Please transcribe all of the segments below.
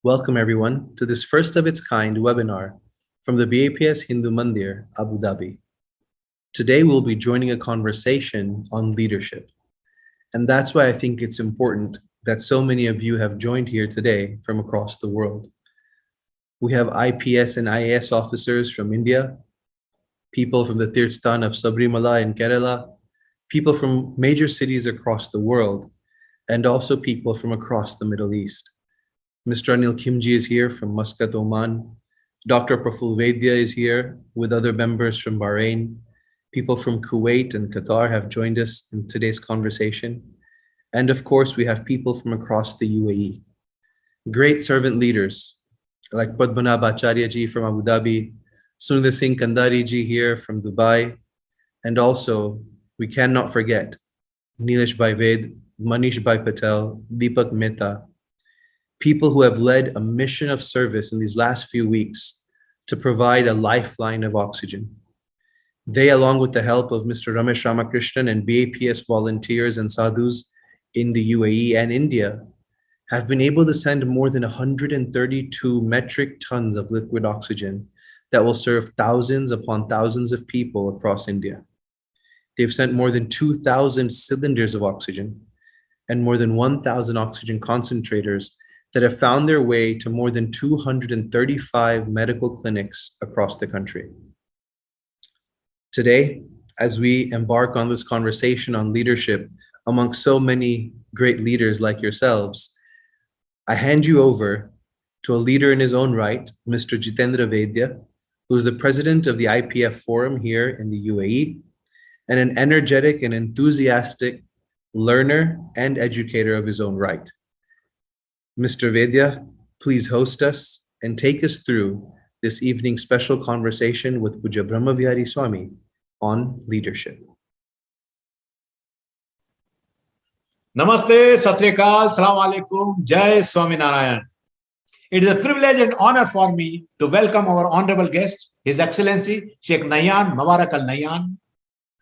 Welcome everyone to this first of its kind webinar from the BAPS Hindu Mandir, Abu Dhabi. Today we'll be joining a conversation on leadership. And that's why I think it's important that so many of you have joined here today from across the world. We have IPS and IAS officers from India, people from the Tirthan of Sabrimala in Kerala, people from major cities across the world, and also people from across the Middle East. Mr. Anil Khimji is here from Muscat, Oman. Dr. Praful Vaidya is here with other members from Bahrain. People from Kuwait and Qatar have joined us in today's conversation. And of course, we have people from across the UAE. Great servant leaders like Padmanabh Acharya ji from Abu Dhabi, Sundar Singh Kandari ji here from Dubai. And also, we cannot forget Nilesh Bhai Ved, Manish Bhai Patel, Deepak Mehta, people who have led a mission of service in these last few weeks to provide a lifeline of oxygen. They, along with the help of Mr. Ramesh Ramakrishnan and BAPS volunteers and sadhus in the UAE and India, have been able to send more than 132 metric tons of liquid oxygen that will serve thousands upon thousands of people across India. They've sent more than 2,000 cylinders of oxygen and more than 1,000 oxygen concentrators that have found their way to more than 235 medical clinics across the country. Today, as we embark on this conversation on leadership among so many great leaders like yourselves, I hand you over to a leader in his own right, Mr. Jitendra Vaidya, who is the president of the IPF Forum here in the UAE, and an energetic and enthusiastic learner and educator of his own right. Mr. Vaidya, please host us and take us through this evening's special conversation with Pujya Brahmavihari Swami on leadership. Namaste, Sat Sri Akal, Salam Alaikum, Jai Swami Narayan. It is a privilege and honor for me to welcome our honorable guest, His Excellency Sheikh Nayan Mubarak Al Nayan,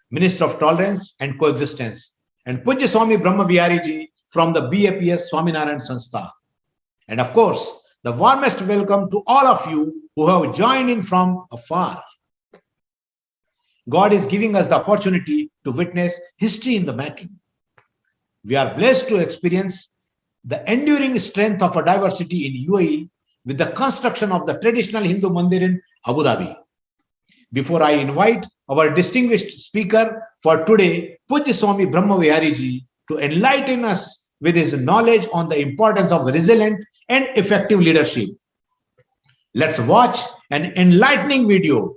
Minister of Tolerance and Coexistence, and Pujya Swami Brahmavihari ji from the BAPS Swami Narayan Sanstha. And of course, the warmest welcome to all of you who have joined in from afar. God is giving us the opportunity to witness history in the making. We are blessed to experience the enduring strength of a diversity in UAE with the construction of the traditional Hindu Mandir in Abu Dhabi. Before I invite our distinguished speaker for today, Pujya Swami Brahmavihari ji, to enlighten us with his knowledge on the importance of resilient and effective leadership. Let's watch an enlightening video.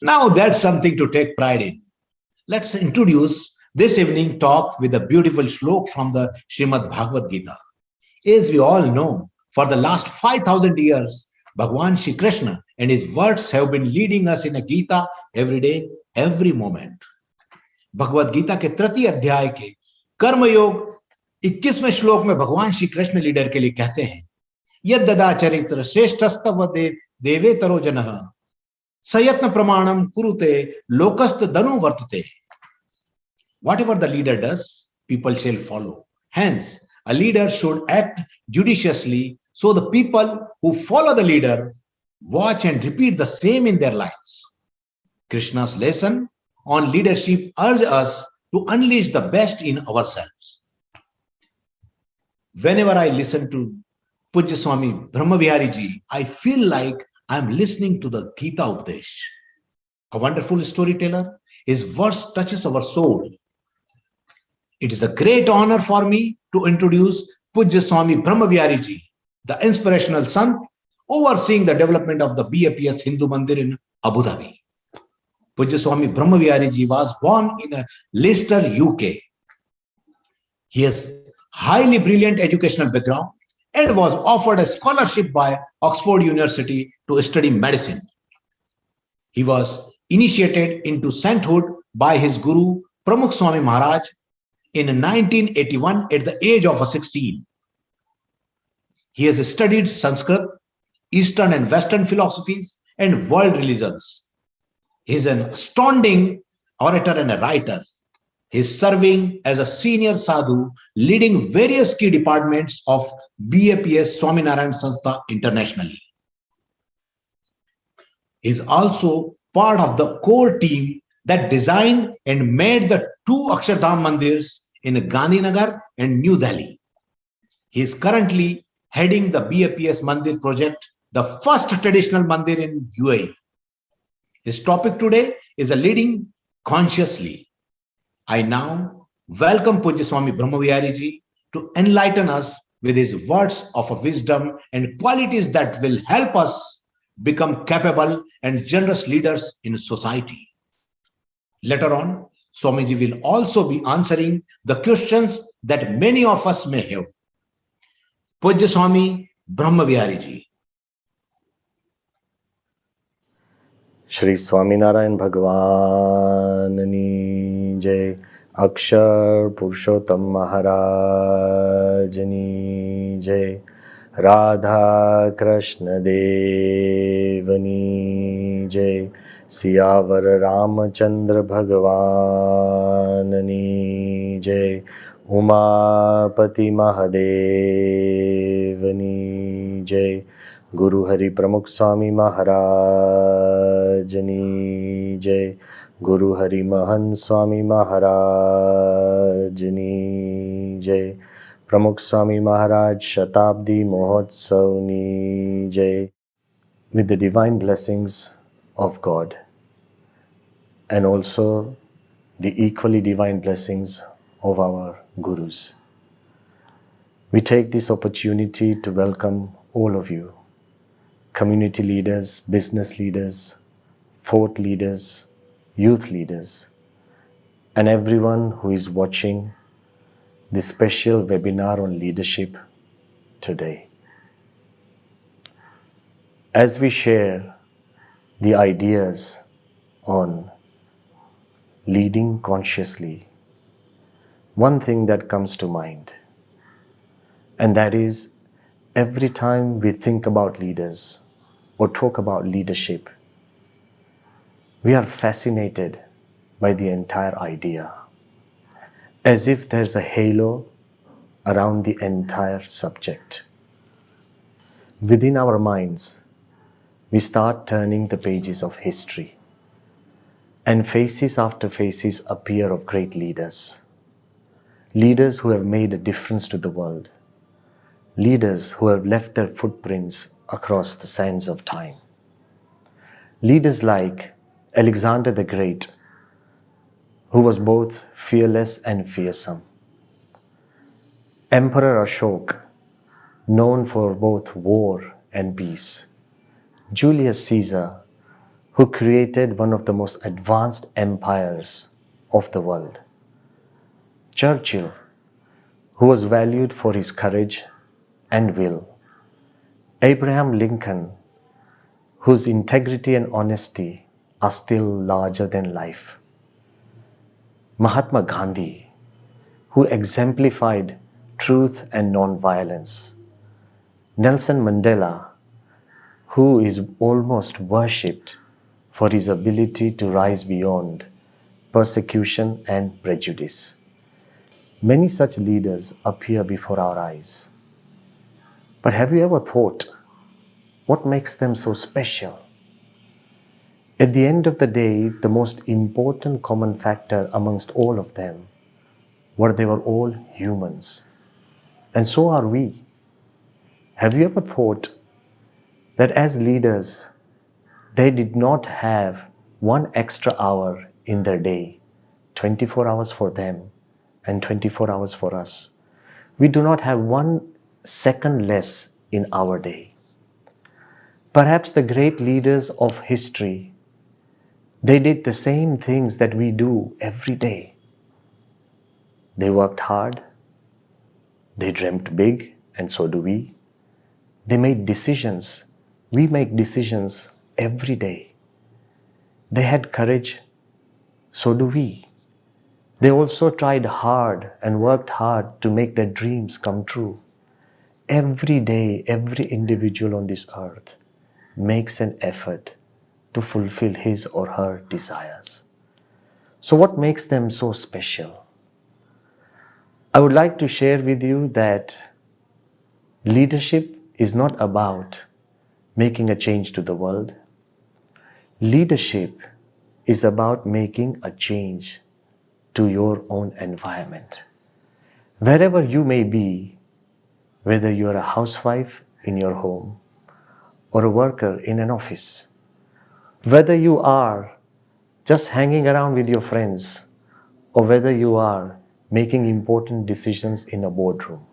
Now that's something to take pride in. Let's introduce this evening talk with a beautiful shlok from the Srimad Bhagavad Gita. As we all know, for the last 5,000 years, Bhagwan Shri Krishna and his words have been leading us in a Gita every day, every moment. Bhagavad Gita के तृतीय अध्याय के कर्मयोग 21वें श्लोक में भगवान Shri Krishna leader के लिए कहते हैं यद्ददा चरित्र श्रेष्ठस्तव देवेतरो जनः सयत्न प्रमाणम कुरुते लोकस्त दनु वर्तते. Whatever the leader does, people shall follow. Hence, a leader should act judiciously so the people who follow the leader watch and repeat the same in their lives. Krishna's lesson on leadership urges us to unleash the best in ourselves. Whenever I listen to Pujya Swami Brahmavihari ji, I feel like I'm listening to the Gita Upadesh. A wonderful storyteller, his verse touches our soul. It is a great honor for me to introduce Pujya Swami Brahmavihari ji, the inspirational son overseeing the development of the BAPS Hindu Mandir in Abu Dhabi. Pujya Swami Brahmavihari ji was born in Leicester, UK. He has highly brilliant educational background and was offered a scholarship by Oxford University to study medicine. He was initiated into sainthood by his guru Pramukh Swami Maharaj in 1981 at the age of 16. He has studied Sanskrit, Eastern and Western philosophies, and world religions. He is an astounding orator and a writer. He is serving as a senior sadhu, leading various key departments of BAPS Swaminarayan Sanstha internationally. He is also part of the core team that designed and made the two Akshardham Mandirs in Gandhinagar and New Delhi. He is currently heading the BAPS Mandir project, the first traditional mandir in UAE. His topic today is a leading consciously. I now welcome Pujya Swami Brahmavihari ji to enlighten us with his words of wisdom and qualities that will help us become capable and generous leaders in society. Later on, Swamiji will also be answering the questions that many of us may have. Pujya Swami Brahmavihari ji. Shri Swaminarayan भगवाननी जय. अक्षर पुरुषोत्तम महाराजनी जय. राधा कृष्ण देवनी जय. सियावर रामचंद्र भगवाननी जय. उमापति महादेवनी जय. गुरु हरि प्रमुख स्वामी महाराजनी जय. गुरु हरि महंत स्वामी महाराजनी जय. प्रमुख स्वामी महाराज शताब्दी महोत्सवनी जय. With the divine blessings of God and also the equally divine blessings of our gurus, we take this opportunity to welcome all of you, community leaders, business leaders, thought leaders, youth leaders, and everyone who is watching this special webinar on leadership today. As we share the ideas on leading consciously, one thing that comes to mind, and that is every time we think about leaders or talk about leadership, we are fascinated by the entire idea, as if there's a halo around the entire subject. Within our minds, we start turning the pages of history, and faces after faces appear of great leaders. Leaders who have made a difference to the world. Leaders who have left their footprints across the sands of time. Leaders like Alexander the Great, who was both fearless and fearsome. Emperor Ashok, known for both war and peace. Julius Caesar, who created one of the most advanced empires of the world. Churchill, who was valued for his courage and will. Abraham Lincoln, whose integrity and honesty are still larger than life. Mahatma Gandhi, who exemplified truth and non-violence. Nelson Mandela, who is almost worshipped for his ability to rise beyond persecution and prejudice. Many such leaders appear before our eyes. But have you ever thought, what makes them so special? At the end of the day, the most important common factor amongst all of them were they were all humans. And so are we. Have you ever thought that as leaders, they did not have one extra hour in their day, 24 hours for them and 24 hours for us? We do not have 1 second less in our day. Perhaps the great leaders of history, they did the same things that we do every day. They worked hard, they dreamt big, and so do we. They made decisions. We make decisions every day. They had courage, so do we. They also tried hard and worked hard to make their dreams come true. Every day, every individual on this earth makes an effort to fulfill his or her desires. So what makes them so special? I would like to share with you that leadership is not about making a change to the world. Leadership is about making a change to your own environment. Wherever you may be, whether you are a housewife in your home or a worker in an office, whether you are just hanging around with your friends or whether you are making important decisions in a boardroom.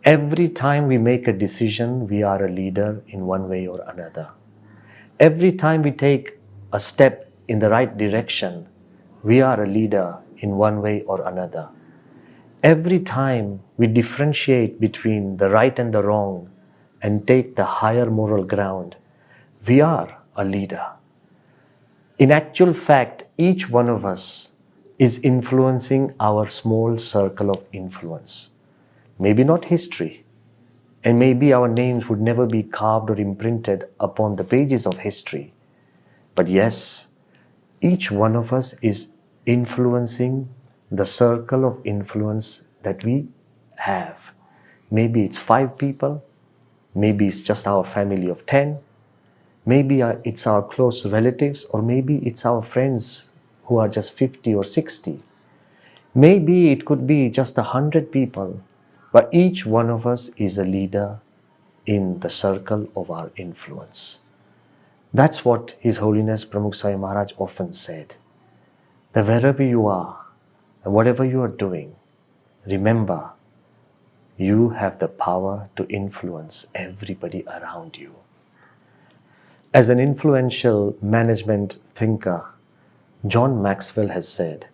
Every time we make a decision, we are a leader in one way or another. Every time we take a step in the right direction, we are a leader in one way or another. Every time we differentiate between the right and the wrong and take the higher moral ground, we are a leader. In actual fact, each one of us is influencing our small circle of influence. Maybe not history, and maybe our names would never be carved or imprinted upon the pages of history. But yes, each one of us is influencing the circle of influence that we have. Maybe it's 5 people, maybe it's just our family of 10, maybe it's our close relatives, or maybe it's our friends who are just 50 or 60. Maybe it could be just 100 people, but each one of us is a leader in the circle of our influence. That's what His Holiness Pramukh Swami Maharaj often said, that wherever you are and whatever you are doing, remember, you have the power to influence everybody around you. As an influential management thinker, John Maxwell has said,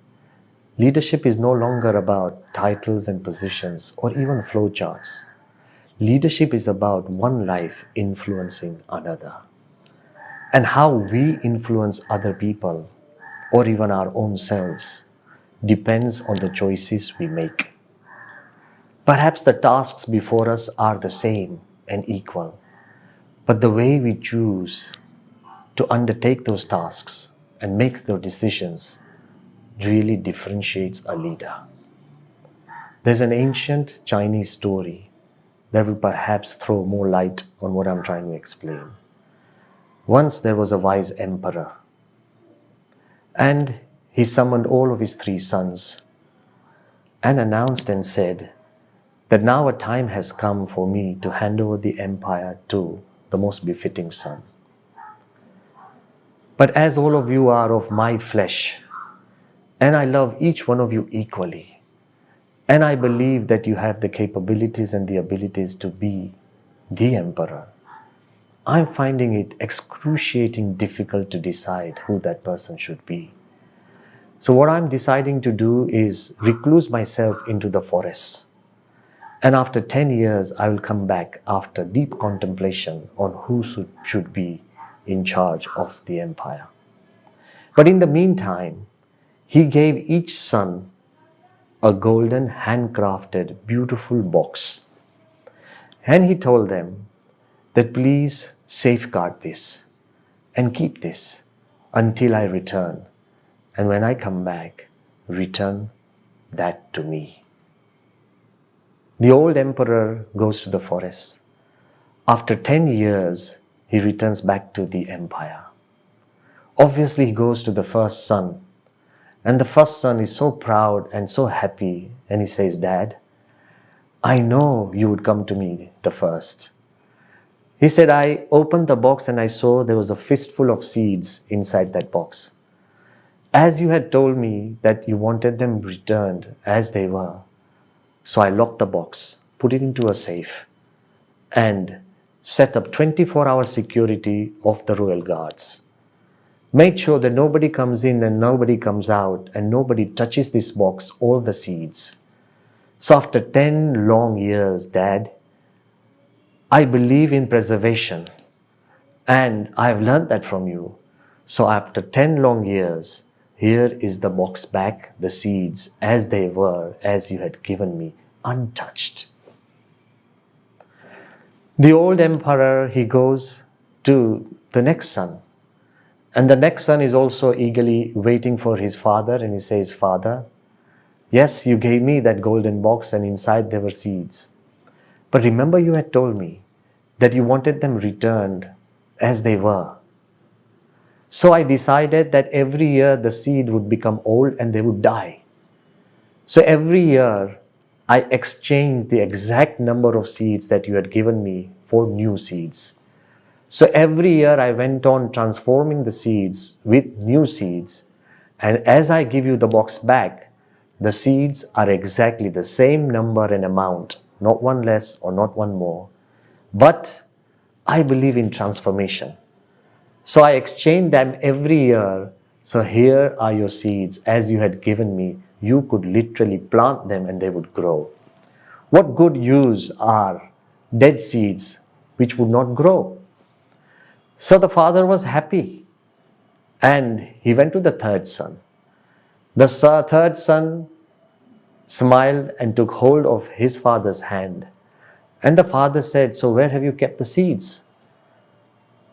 leadership is no longer about titles and positions or even flowcharts. Leadership is about one life influencing another. And how we influence other people or even our own selves depends on the choices we make. Perhaps the tasks before us are the same and equal, but the way we choose to undertake those tasks and make those decisions really differentiates a leader. There's an ancient Chinese story that will perhaps throw more light on what I'm trying to explain. Once there was a wise emperor, and he summoned all of his 3 sons and announced and said that now a time has come for me to hand over the empire to the most befitting son. But as all of you are of my flesh, and I love each one of you equally, and I believe that you have the capabilities and the abilities to be the emperor, I'm finding it excruciating difficult to decide who that person should be. So what I'm deciding to do is recluse myself into the forests. And after 10 years, I will come back after deep contemplation on who should be in charge of the empire. But in the meantime, he gave each son a golden handcrafted beautiful box. And he told them that please safeguard this and keep this until I return. And when I come back, return that to me. The old emperor goes to the forest. After 10 years, he returns back to the empire. Obviously, he goes to the first son. And the first son is so proud and so happy. And he says, Dad, I know you would come to me the first. He said, I opened the box and I saw there was a fistful of seeds inside that box. As you had told me that you wanted them returned as they were. So I locked the box, put it into a safe, and set up 24-hour security of the royal guards. Made sure that nobody comes in and nobody comes out and nobody touches this box or the seeds. So after 10 long years, Dad, I believe in preservation and I've learned that from you. So after 10 long years, here is the box back, the seeds as they were, as you had given me, untouched. The old emperor, he goes to the next son. And the next son is also eagerly waiting for his father. And he says, Father, yes, you gave me that golden box and inside there were seeds. But remember you had told me that you wanted them returned as they were. So I decided that every year the seed would become old and they would die. So every year I exchanged the exact number of seeds that you had given me for new seeds. So every year I went on transforming the seeds with new seeds. And as I give you the box back, the seeds are exactly the same number and amount, not one less or not one more. But I believe in transformation. So I exchange them every year. So here are your seeds. As you had given me, you could literally plant them and they would grow. What good use are dead seeds which would not grow? So the father was happy and he went to the third son. The third son smiled and took hold of his father's hand. And the father said, so where have you kept the seeds?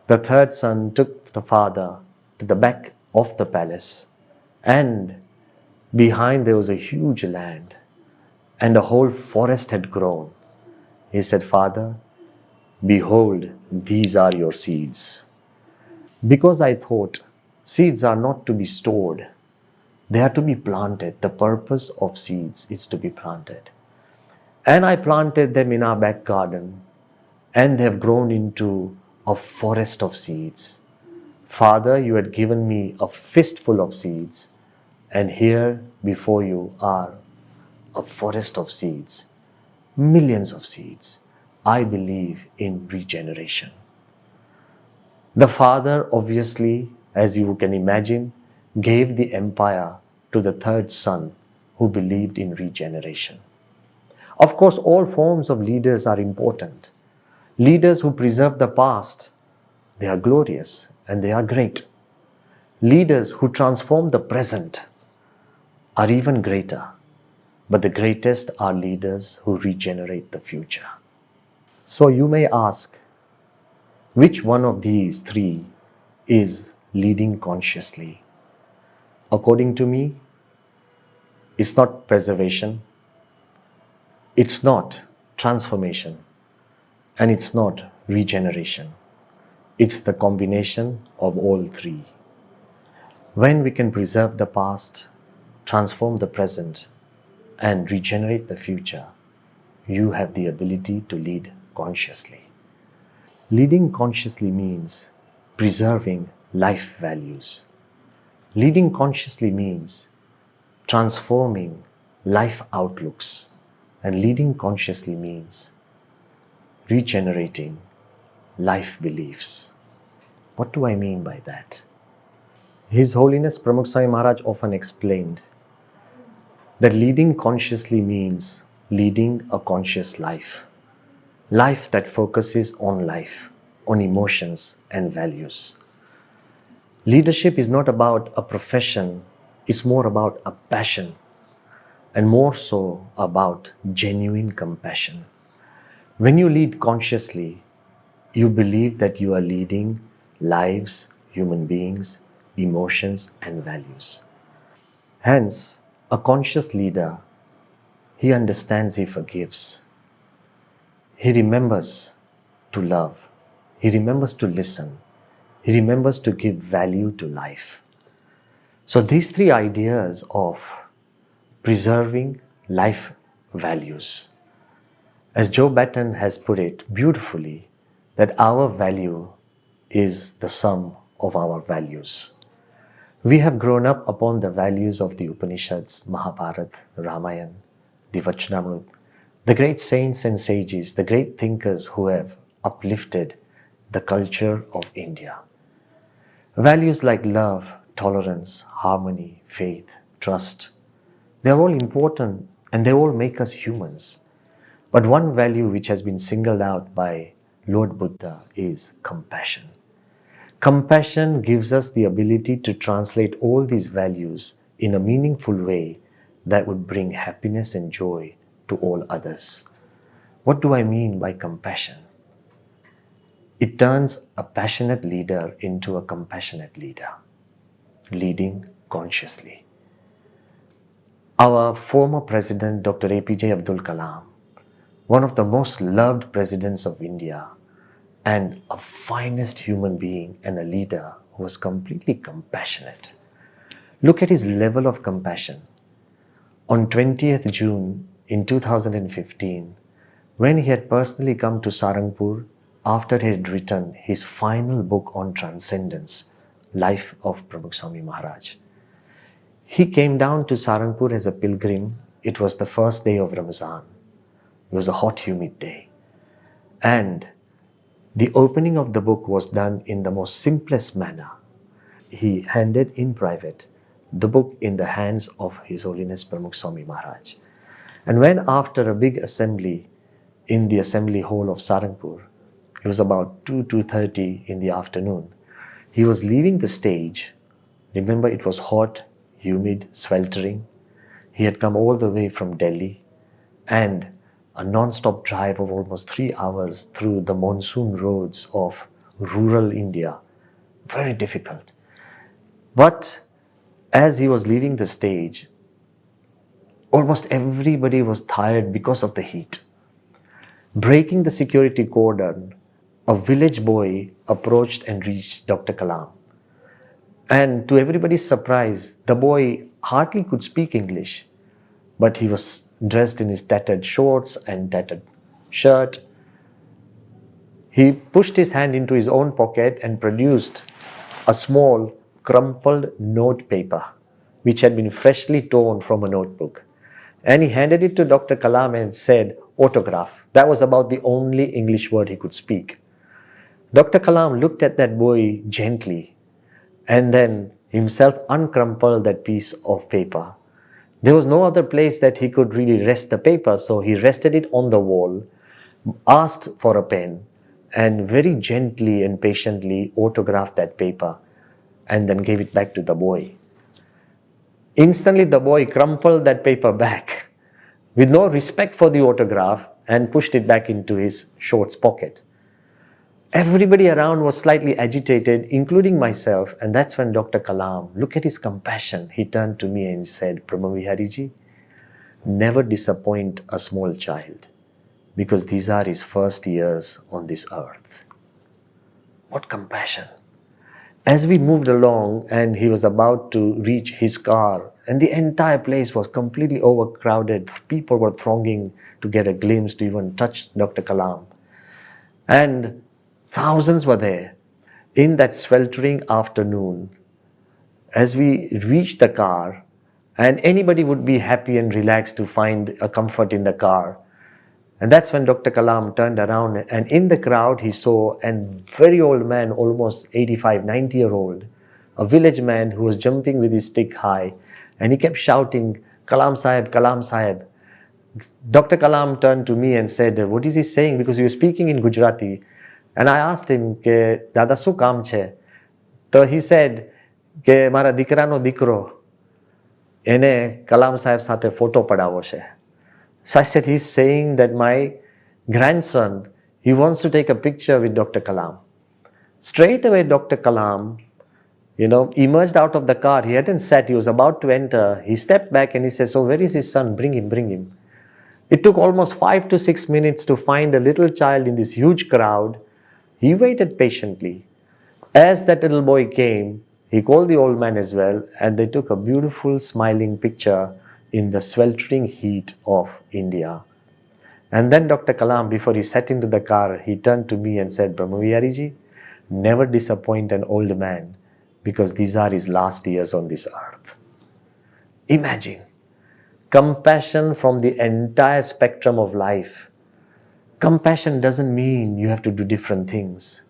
The third son took the father to the back of the palace, and behind there was a huge land and a whole forest had grown. He said, Father, behold, these are your seeds. Because I thought seeds are not to be stored, they are to be planted. The purpose of seeds is to be planted. And I planted them in our back garden, and they have grown into a forest of seeds. Father, you had given me a fistful of seeds, and here before you are a forest of seeds, millions of seeds. I believe in regeneration. The father, obviously, as you can imagine, gave the empire to the third son who believed in regeneration. Of course, all forms of leaders are important. Leaders who preserve the past, they are glorious and they are great. Leaders who transform the present are even greater. But the greatest are leaders who regenerate the future. So you may ask, which one of these three is leading consciously? According to me, it's not preservation, it's not transformation, and it's not regeneration. It's the combination of all three. When we can preserve the past, transform the present, and regenerate the future, you have the ability to lead consciously. Leading consciously means preserving life values. Leading consciously means transforming life outlooks. And leading consciously means regenerating life beliefs. What do I mean by that? His Holiness Pramukh Swami Maharaj often explained that leading consciously means leading a conscious life. Life that focuses on life, on emotions and values. Leadership is not about a profession, it's more about a passion, and more so about genuine compassion. When you lead consciously, you believe that you are leading lives, human beings, emotions, and values. Hence, a conscious leader, he understands, he forgives. He remembers to love. He remembers to listen. He remembers to give value to life. So these three ideas of preserving life values. As Joe Batten has put it beautifully, that our value is the sum of our values. We have grown up upon the values of the Upanishads, Mahabharata, Ramayana, the Vachanamrut, the great saints and sages, the great thinkers who have uplifted the culture of India. Values like love, tolerance, harmony, faith, trust, they're all important and they all make us humans. But one value which has been singled out by Lord Buddha is compassion. Compassion gives us the ability to translate all these values in a meaningful way that would bring happiness and joy to all others. What do I mean by compassion? It turns a passionate leader into a compassionate leader, leading consciously. Our former president, Dr. APJ Abdul Kalam, one of the most loved presidents of India, and a finest human being and a leader who was completely compassionate. Look at his level of compassion. On 20th June in 2015, when he had personally come to Sarangpur after he had written his final book on transcendence, Life of Pramukh Swami Maharaj. He came down to Sarangpur as a pilgrim. It was the first day of Ramazan. It was a hot, humid day. And the opening of the book was done in the most simplest manner. He handed in private the book in the hands of His Holiness Pramukh Swami Maharaj. And when after a big assembly in the assembly hall of Sarangpur, it was about 2:30 in the afternoon, he was leaving the stage. Remember, it was hot, humid, sweltering. He had come all the way from Delhi and a non-stop drive of almost 3 hours through the monsoon roads of rural India. Very difficult. But as he was leaving the stage, almost everybody was tired because of the heat. Breaking the security cordon, a village boy approached and reached Dr. Kalam. And to everybody's surprise, the boy hardly could speak English, but he was dressed in his tattered shorts and tattered shirt. He pushed his hand into his own pocket and produced a small crumpled note paper which had been freshly torn from a notebook. And he handed it to Dr. Kalam and said, "Autograph." That was about the only English word he could speak. Dr. Kalam looked at that boy gently and then himself uncrumpled that piece of paper. There was no other place that he could really rest the paper, so he rested it on the wall, asked for a pen, and very gently and patiently autographed that paper and then gave it back to the boy. Instantly, the boy crumpled that paper back with no respect for the autograph and pushed it back into his shorts pocket. Everybody around was slightly agitated, including myself, and that's when Dr. Kalam, look at his compassion, he turned to me and said, "Brahmavihari ji, never disappoint a small child, because these are his first years on this earth." What compassion! As we moved along and he was about to reach his car, and the entire place was completely overcrowded, people were thronging to get a glimpse, to even touch Dr. Kalam. And thousands were there in that sweltering afternoon. As we reached the car, and anybody would be happy and relaxed to find a comfort in the car, And that's when Dr. Kalam turned around, and in the crowd he saw a very old man, almost 85, 90-year-old, a village man who was jumping with his stick high, and he kept shouting, Kalam Sahib, Kalam Sahib. Dr. Kalam turned to me and said, what is he saying? Because he was speaking in Gujarati. And I asked him, ke, Dada, શું કામ છે? So he said, કે મારા દીકરાનો દીકરો એને કલામ સાહેબ સાથે ફોટો પડાવવો છે. So I said, he's saying that my grandson, he wants to take a picture with Dr. Kalam. Straight away, Dr. Kalam, emerged out of the car. He hadn't sat, he was about to enter. He stepped back and he said, so where is his son? Bring him, bring him. It took almost 5 to 6 minutes to find a little child in this huge crowd. He waited patiently. As that little boy came, he called the old man as well, and they took a beautiful smiling picture in the sweltering heat of India. And then Dr. Kalam, before he sat into the car, he turned to me and said, Brahmavihari ji, never disappoint an old man, because these are his last years on this earth. Imagine, compassion from the entire spectrum of life. Compassion doesn't mean you have to do different things.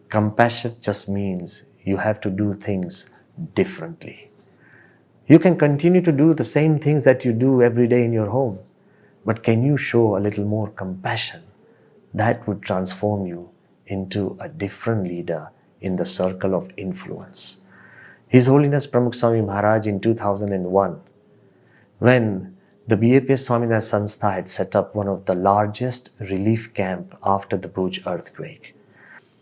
Compassion just means you have to do things differently. You can continue to do the same things that you do every day in your home, but can you show a little more compassion? That would transform you into a different leader in the circle of influence. His Holiness Pramukh Swami Maharaj in 2001, when the BAPS Swaminarayan Sanstha had set up one of the largest relief camp after the Bhuj earthquake.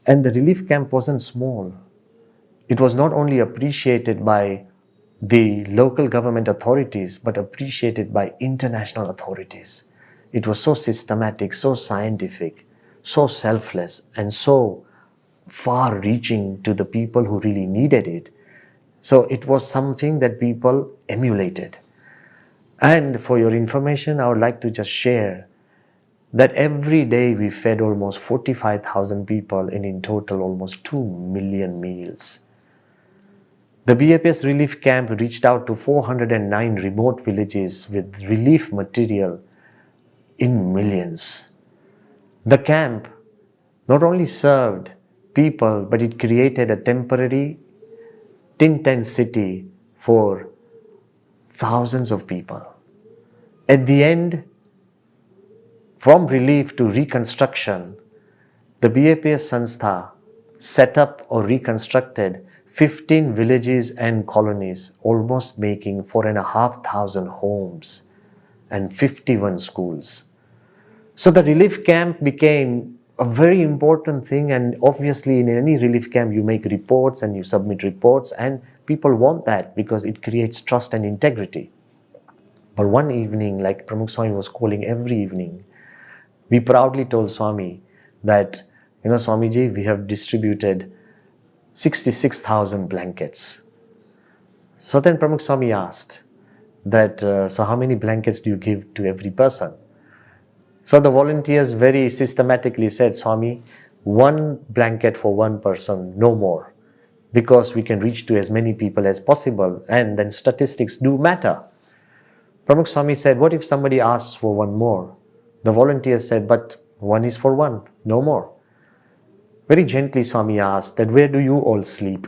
And the relief camp wasn't small. It was not only appreciated by the local government authorities, but appreciated by international authorities. It was so systematic, so scientific, so selfless, and so far-reaching to the people who really needed it. So it was something that people emulated. And for your information, I would like to just share that every day we fed almost 45,000 people, and in total almost 2 million meals. The BAPS relief camp reached out to 409 remote villages with relief material in millions. The camp not only served people, but it created a temporary tin tent city for thousands of people. At the end, from relief to reconstruction, the BAPS Sanstha set up or reconstructed 15 villages and colonies, almost making 4,500 homes and 51 schools. So the relief camp became a very important thing, and obviously in any relief camp you make reports and you submit reports, and people want that because it creates trust and integrity. But one evening, like Pramukh Swami was calling every evening, we proudly told Swami that, Swamiji, we have distributed 66,000 blankets. So then Pramukh Swami asked that, so how many blankets do you give to every person? So the volunteers very systematically said, Swami, 1 blanket for 1 person, no more, because we can reach to as many people as possible, and then statistics do matter. Pramukh Swami said, what if somebody asks for 1 more? The volunteers said, but 1 is for 1, no more. Very gently Swami asked that, where do you all sleep?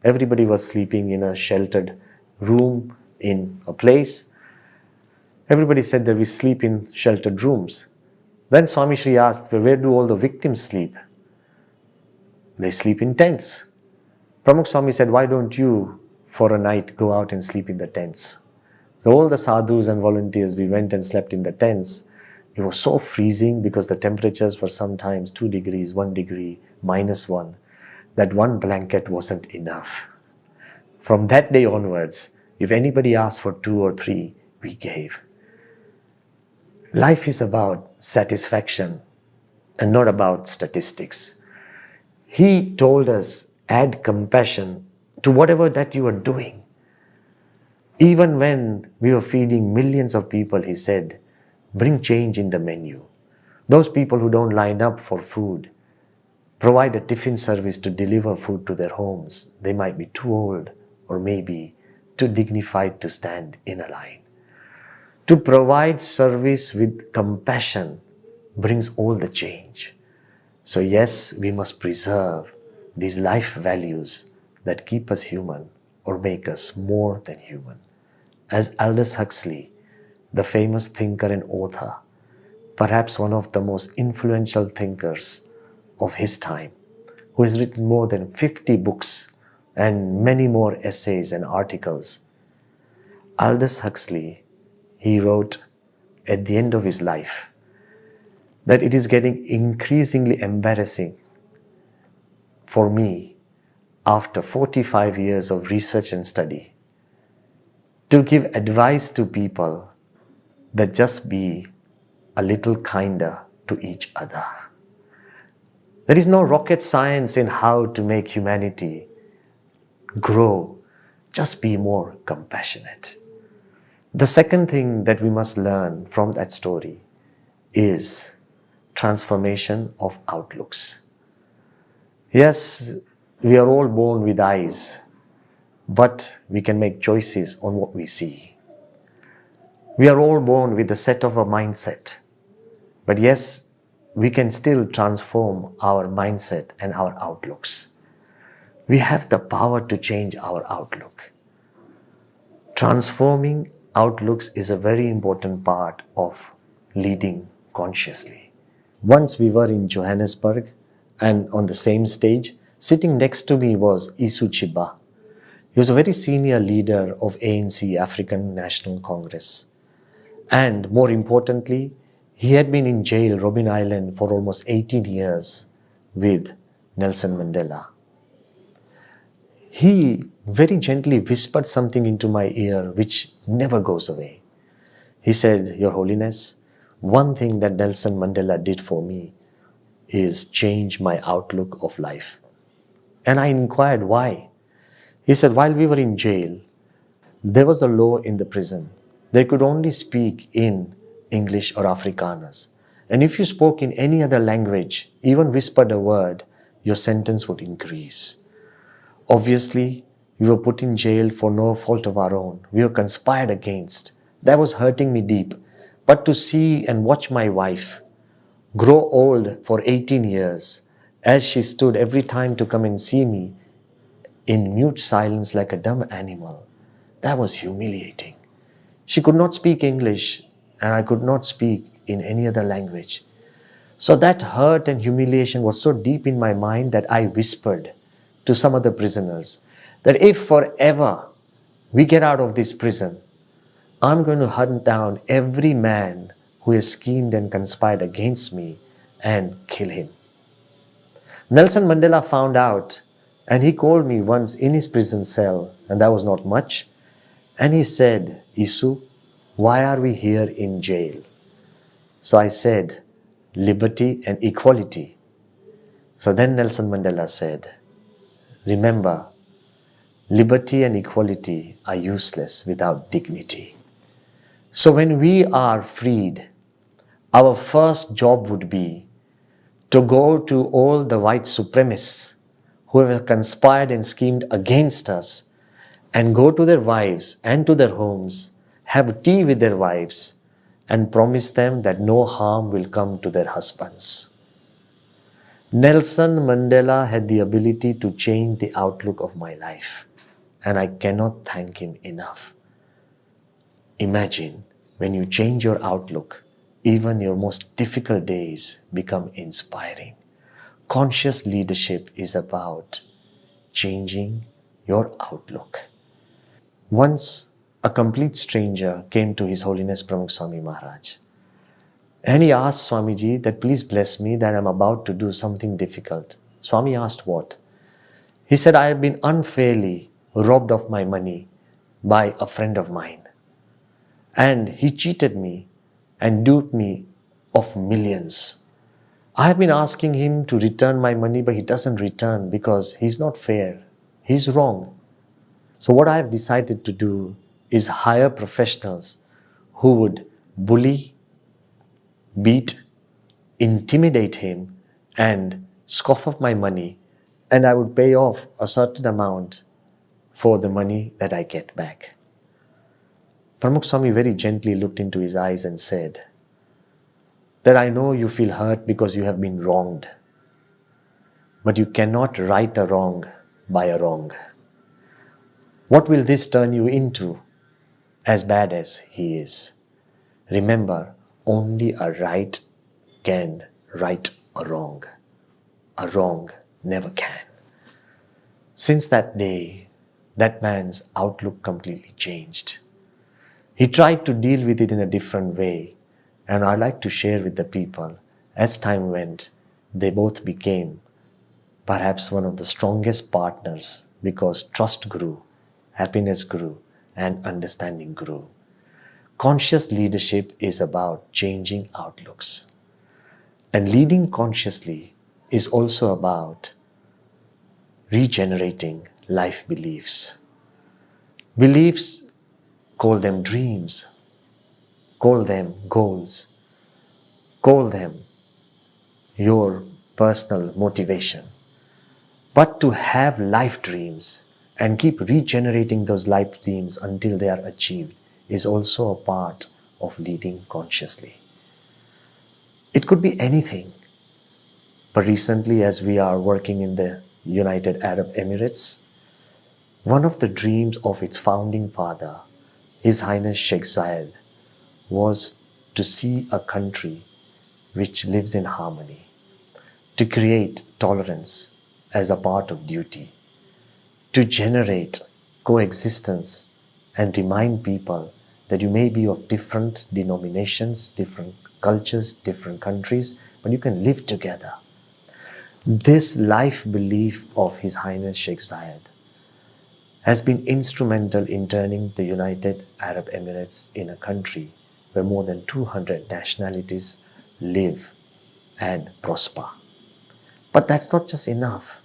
Everybody was sleeping in a sheltered room in a place. Everybody said that we sleep in sheltered rooms. Then Swami Shri asked, well, where do all the victims sleep? They sleep in tents. Pramukh Swami said, why don't you for a night go out and sleep in the tents? So all the sadhus and volunteers, we went and slept in the tents. It was so freezing because the temperatures were sometimes 2 degrees, 1 degree, -1, that 1 blanket wasn't enough. From that day onwards, if anybody asked for 2 or 3, we gave. Life is about satisfaction and not about statistics. He told us, add compassion to whatever that you are doing. Even when we were feeding millions of people, he said, bring change in the menu. Those people who don't line up for food, provide a tiffin service to deliver food to their homes. They might be too old or maybe too dignified to stand in a line. To provide service with compassion brings all the change. So yes, we must preserve these life values that keep us human or make us more than human. As Aldous Huxley, the famous thinker and author, perhaps one of the most influential thinkers of his time, who has written more than 50 books and many more essays and articles. Aldous Huxley, he wrote at the end of his life that it is getting increasingly embarrassing for me after 45 years of research and study to give advice to people that just be a little kinder to each other. There is no rocket science in how to make humanity grow. Just be more compassionate. The second thing that we must learn from that story is transformation of outlooks. Yes, we are all born with eyes, but we can make choices on what we see. We are all born with a set of a mindset, but yes, we can still transform our mindset and our outlooks. We have the power to change our outlook. Transforming outlooks is a very important part of leading consciously. Once we were in Johannesburg, and on the same stage, sitting next to me was Isu Chiba. He was a very senior leader of ANC, African National Congress. And more importantly, he had been in jail, Robben Island, for almost 18 years with Nelson Mandela. He very gently whispered something into my ear which never goes away. He said, "Your Holiness, one thing that Nelson Mandela did for me is change my outlook of life." And I inquired why. He said, while we were in jail, there was a law in the prison. They could only speak in English or Afrikaners. And if you spoke in any other language, even whispered a word, your sentence would increase. Obviously, we were put in jail for no fault of our own. We were conspired against. That was hurting me deep. But to see and watch my wife grow old for 18 years, as she stood every time to come and see me in mute silence like a dumb animal, that was humiliating. She could not speak English, and I could not speak in any other language. So that hurt and humiliation was so deep in my mind that I whispered to some of the prisoners that if forever we get out of this prison, I'm going to hunt down every man who has schemed and conspired against me and kill him. Nelson Mandela found out, and he called me once in his prison cell, and that was not much. And he said, "Isu, why are we here in jail?" So I said, "Liberty and equality." So then Nelson Mandela said, "Remember, liberty and equality are useless without dignity." So when we are freed, our first job would be to go to all the white supremacists who have conspired and schemed against us and go to their wives and to their homes, have tea with their wives, and promise them that no harm will come to their husbands. Nelson Mandela had the ability to change the outlook of my life, and I cannot thank him enough. Imagine when you change your outlook, even your most difficult days become inspiring. Conscious leadership is about changing your outlook. Once, a complete stranger came to His Holiness Pramukh Swami Maharaj. And he asked Swamiji that please bless me that I'm about to do something difficult. Swami asked what? He said, I have been unfairly robbed of my money by a friend of mine. And he cheated me and duped me of millions. I have been asking him to return my money, but he doesn't return because he's not fair. He's wrong. So what I have decided to do is hire professionals who would bully, beat, intimidate him, and scoff of my money, and I would pay off a certain amount for the money that I get back. Pramukh Swami very gently looked into his eyes and said, that I know you feel hurt because you have been wronged, but you cannot right a wrong by a wrong. What will this turn you into, as bad as he is? Remember, only a right can right a wrong. A wrong never can. Since that day, that man's outlook completely changed. He tried to deal with it in a different way, and I like to share with the people, as time went, they both became perhaps one of the strongest partners because trust grew, happiness grew, and understanding grew. Conscious leadership is about changing outlooks. And leading consciously is also about regenerating life beliefs. Beliefs, call them dreams, call them goals, call them your personal motivation. But to have life dreams and keep regenerating those life dreams until they are achieved is also a part of leading consciously. It could be anything. But recently, as we are working in the United Arab Emirates, one of the dreams of its founding father, His Highness Sheikh Zayed, was to see a country which lives in harmony, to create tolerance as a part of duty, to generate coexistence and remind people that you may be of different denominations, different cultures, different countries, but you can live together. This life belief of His Highness Sheikh Zayed has been instrumental in turning the United Arab Emirates in a country where more than 200 nationalities live and prosper. But that's not just enough.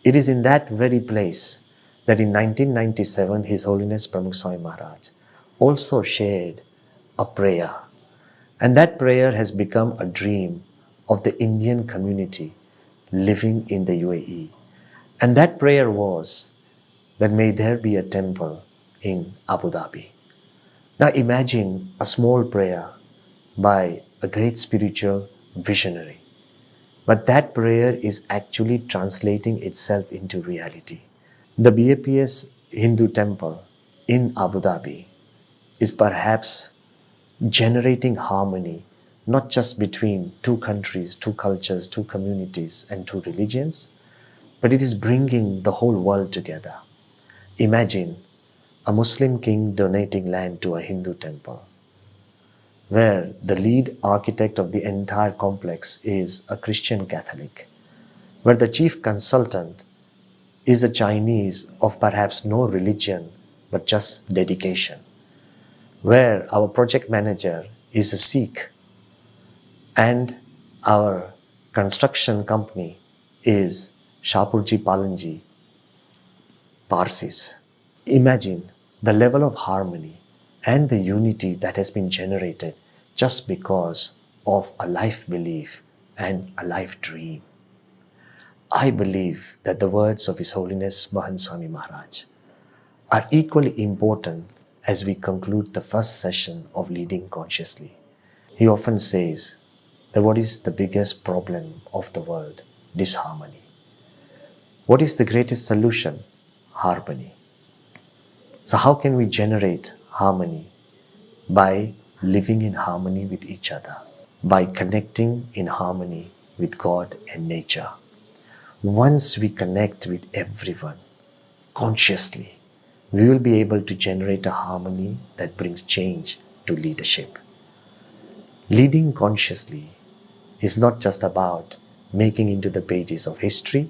It is in that very place that in 1997 His Holiness Pramukh Swami Maharaj also shared a prayer. And that prayer has become a dream of the Indian community living in the UAE. And that prayer was that may there be a temple in Abu Dhabi. Now imagine a small prayer by a great spiritual visionary. But that prayer is actually translating itself into reality. The BAPS Hindu temple in Abu Dhabi is perhaps generating harmony not just between two countries, two cultures, two communities, and two religions, but it is bringing the whole world together. Imagine a Muslim king donating land to a Hindu temple, where the lead architect of the entire complex is a Christian Catholic, where the chief consultant is a Chinese of perhaps no religion but just dedication, where our project manager is a Sikh and our construction company is Shapurji Palanji Parsis. Imagine the level of harmony and the unity that has been generated just because of a life belief and a life dream. I believe that the words of His Holiness Mahant Swami Maharaj are equally important as we conclude the first session of Leading Consciously. He often says that what is the biggest problem of the world? Disharmony. What is the greatest solution? Harmony. So how can we generate harmony? By living in harmony with each other, by connecting in harmony with God and nature. Once we connect with everyone consciously, we will be able to generate a harmony that brings change to leadership. Leading consciously is not just about making into the pages of history.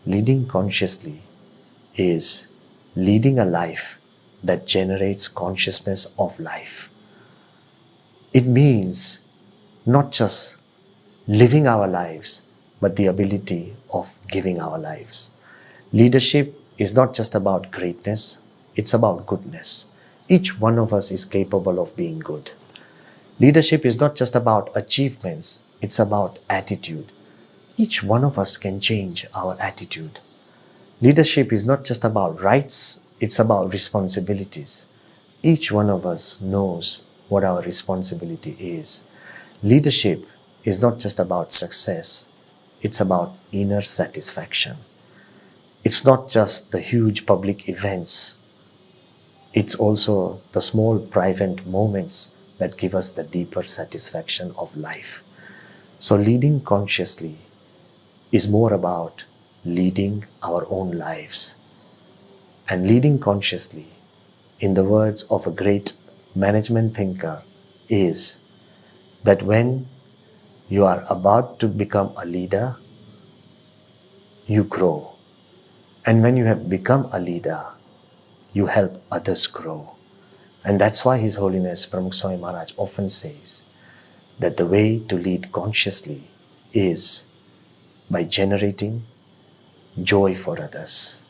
Leading consciously is leading a life that generates consciousness of life. It means not just living our lives, but the ability of giving our lives. Leadership is not just about greatness, it's about goodness. Each one of us is capable of being good. Leadership is not just about achievements, it's about attitude. Each one of us can change our attitude. Leadership is not just about rights, it's about responsibilities. Each one of us knows what our responsibility is. Leadership is not just about success, it's about inner satisfaction. It's not just the huge public events, it's also the small private moments that give us the deeper satisfaction of life. So, leading consciously is more about leading our own lives. And leading consciously, in the words of a great management thinker, is that when you are about to become a leader, you grow. And when you have become a leader, you help others grow. And that's why His Holiness Pramukh Swami Maharaj often says that the way to lead consciously is by generating joy for others.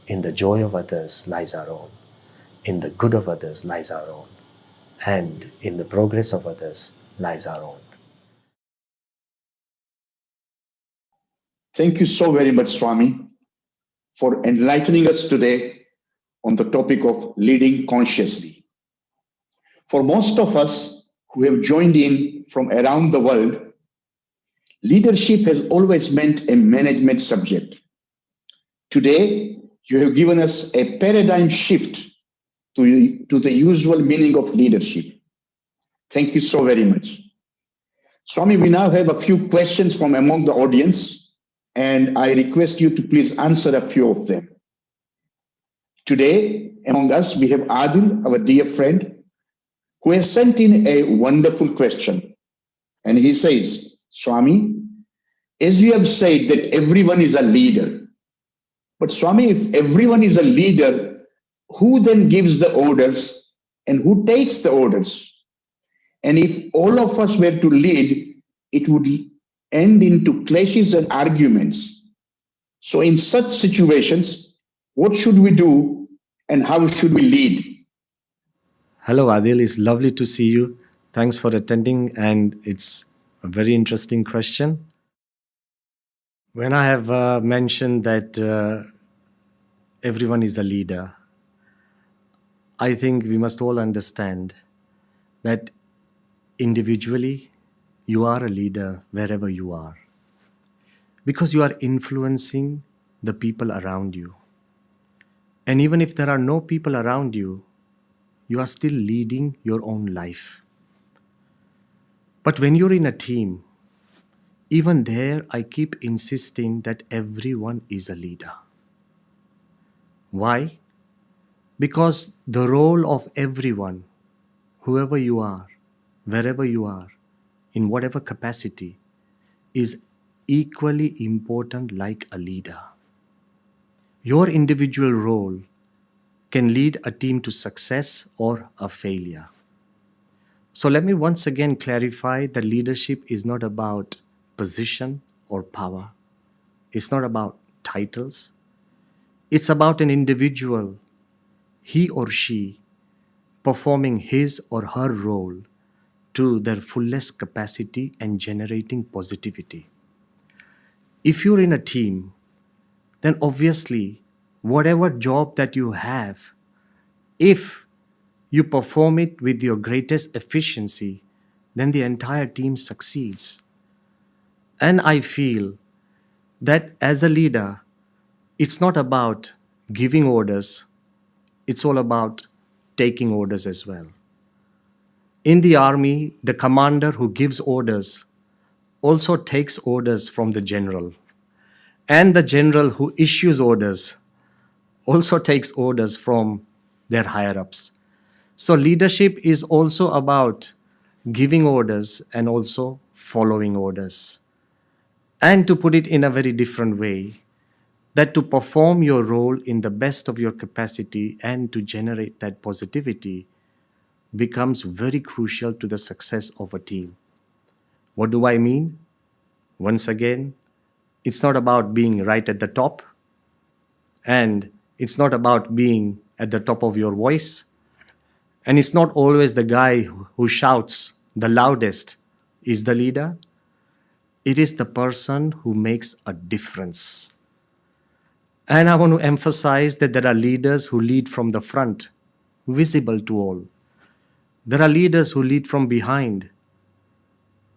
In the joy of others lies our own. In the good of others lies our own. And in the progress of others lies our own. Thank you so very much, Swami, for enlightening us today on the topic of leading consciously. For most of us who have joined in from around the world, leadership has always meant a management subject. Today, you have given us a paradigm shift to the usual meaning of leadership. Thank you so very much. Swami, we now have a few questions from among the audience, and I request you to please answer a few of them. Today, among us, we have Adil, our dear friend, who has sent in a wonderful question. And he says, Swami, as you have said that everyone is a leader, but Swami, if everyone is a leader, who then gives the orders and who takes the orders? And if all of us were to lead, it would end into clashes and arguments. So in such situations, what should we do and how should we lead? Hello, Adil. It's lovely to see you. Thanks for attending, and it's a very interesting question. When I have mentioned that everyone is a leader, I think we must all understand that individually you are a leader wherever you are, because you are influencing the people around you. And even if there are no people around you, you are still leading your own life. But when you're in a team, even there I keep insisting that everyone is a leader. Why? Because the role of everyone, whoever you are, wherever you are, in whatever capacity, is equally important like a leader. Your individual role can lead a team to success or a failure. So let me once again clarify that leadership is not about position or power. It's not about titles. It's about an individual, he or she, performing his or her role to their fullest capacity and generating positivity. If you're in a team, then obviously, whatever job that you have, if you perform it with your greatest efficiency, then the entire team succeeds. And I feel that as a leader, it's not about giving orders, it's all about taking orders as well. In the army, the commander who gives orders also takes orders from the general. And the general who issues orders also takes orders from their higher ups. So leadership is also about giving orders and also following orders. And to put it in a very different way, that to perform your role in the best of your capacity and to generate that positivity becomes very crucial to the success of a team. What do I mean? Once again, it's not about being right at the top, and it's not about being at the top of your voice, and it's not always the guy who shouts the loudest is the leader. It is the person who makes a difference. And I want to emphasize that there are leaders who lead from the front, visible to all. There are leaders who lead from behind,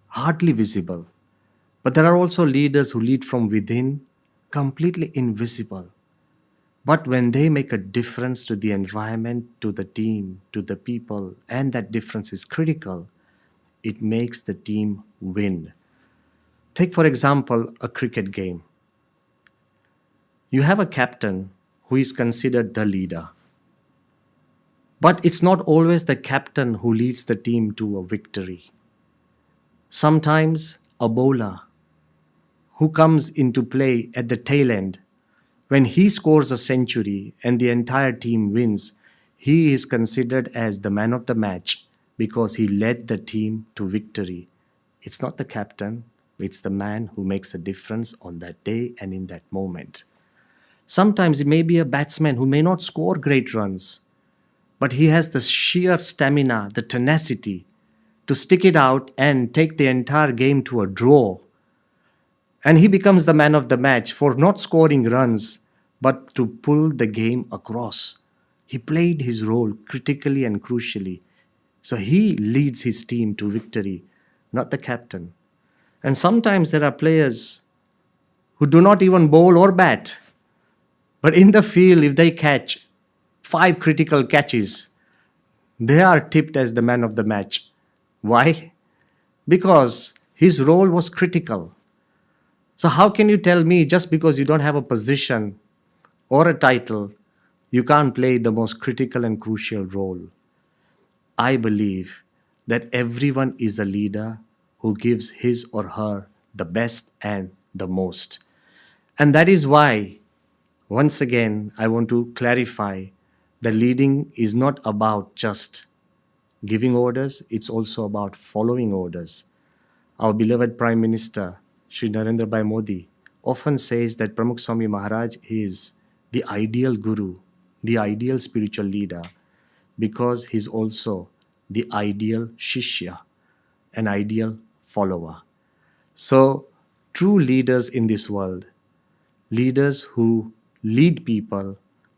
hardly visible. But there are also leaders who lead from within, completely invisible. But when they make a difference to the environment, to the team, to the people, and that difference is critical, it makes the team win. Take, for example, a cricket game. You have a captain who is considered the leader. But it's not always the captain who leads the team to a victory. Sometimes a bowler who comes into play at the tail end, when he scores a century and the entire team wins, he is considered as the man of the match because he led the team to victory. It's not the captain, it's the man who makes a difference on that day and in that moment. Sometimes it may be a batsman who may not score great runs, but he has the sheer stamina, the tenacity to stick it out and take the entire game to a draw. And he becomes the man of the match for not scoring runs, but to pull the game across. He played his role critically and crucially. So he leads his team to victory, not the captain. And sometimes there are players who do not even bowl or bat. But in the field, if they catch 5 critical catches, they are tipped as the man of the match. Why? Because his role was critical. So how can you tell me just because you don't have a position or a title, you can't play the most critical and crucial role? I believe that everyone is a leader who gives his or her the best and the most. And that is why, once again, I want to clarify that leading is not about just giving orders, it's also about following orders. Our beloved Prime Minister, Shri Narendra Bhai Modi, often says that Pramukh Swami Maharaj is the ideal guru, the ideal spiritual leader, because he's also the ideal Shishya, an ideal follower. So, true leaders in this world, leaders who lead people,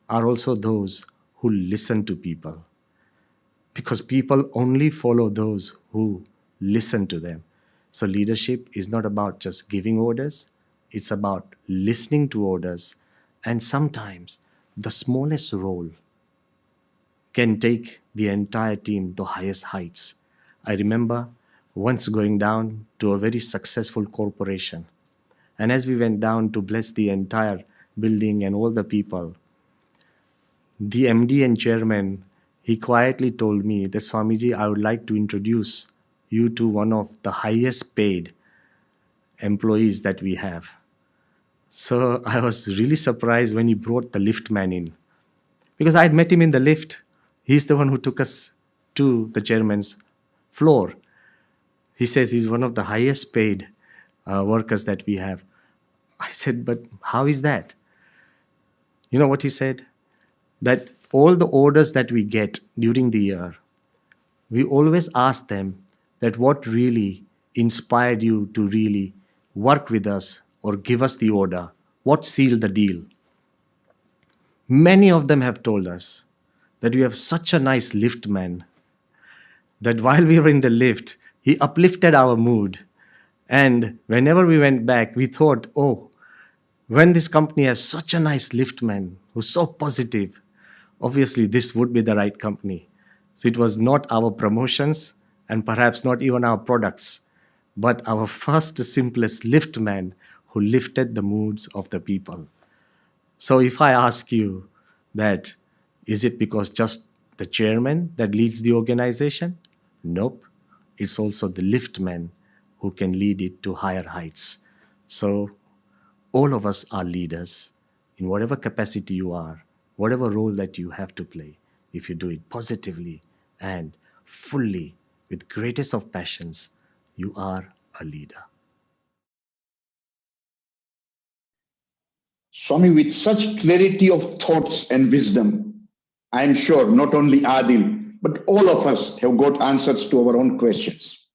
are also those who listen to people. Because people only follow those who listen to them. So leadership is not about just giving orders, it's about listening to orders. And sometimes the smallest role can take the entire team to highest heights. I remember once going down to a very successful corporation. And as we went down to bless the entire building and all the people, the MD and chairman, he quietly told me that, Swamiji, I would like to introduce you to one of the highest paid employees that we have. So I was really surprised when he brought the lift man in, because I had met him in the lift. He's the one who took us to the chairman's floor. He says he's one of the highest paid workers that we have. I said, but how is that? You know what he said? That all the orders that we get during the year, we always ask them that what really inspired you to really work with us or give us the order? What sealed the deal? Many of them have told us that we have such a nice lift man, that while we were in the lift, he uplifted our mood. And whenever we went back, we thought, oh, when this company has such a nice lift man who's so positive, obviously this would be the right company. So it was not our promotions and perhaps not even our products, but our first simplest lift man who lifted the moods of the people. So if I ask you that, is it because just the chairman that leads the organization? Nope. It's also the lift man who can lead it to higher heights. So all of us are leaders in whatever capacity you are, whatever role that you have to play. If you do it positively and fully with greatest of passions, you are a leader. Swami, with such clarity of thoughts and wisdom, I am sure not only Adil, but all of us have got answers to our own questions.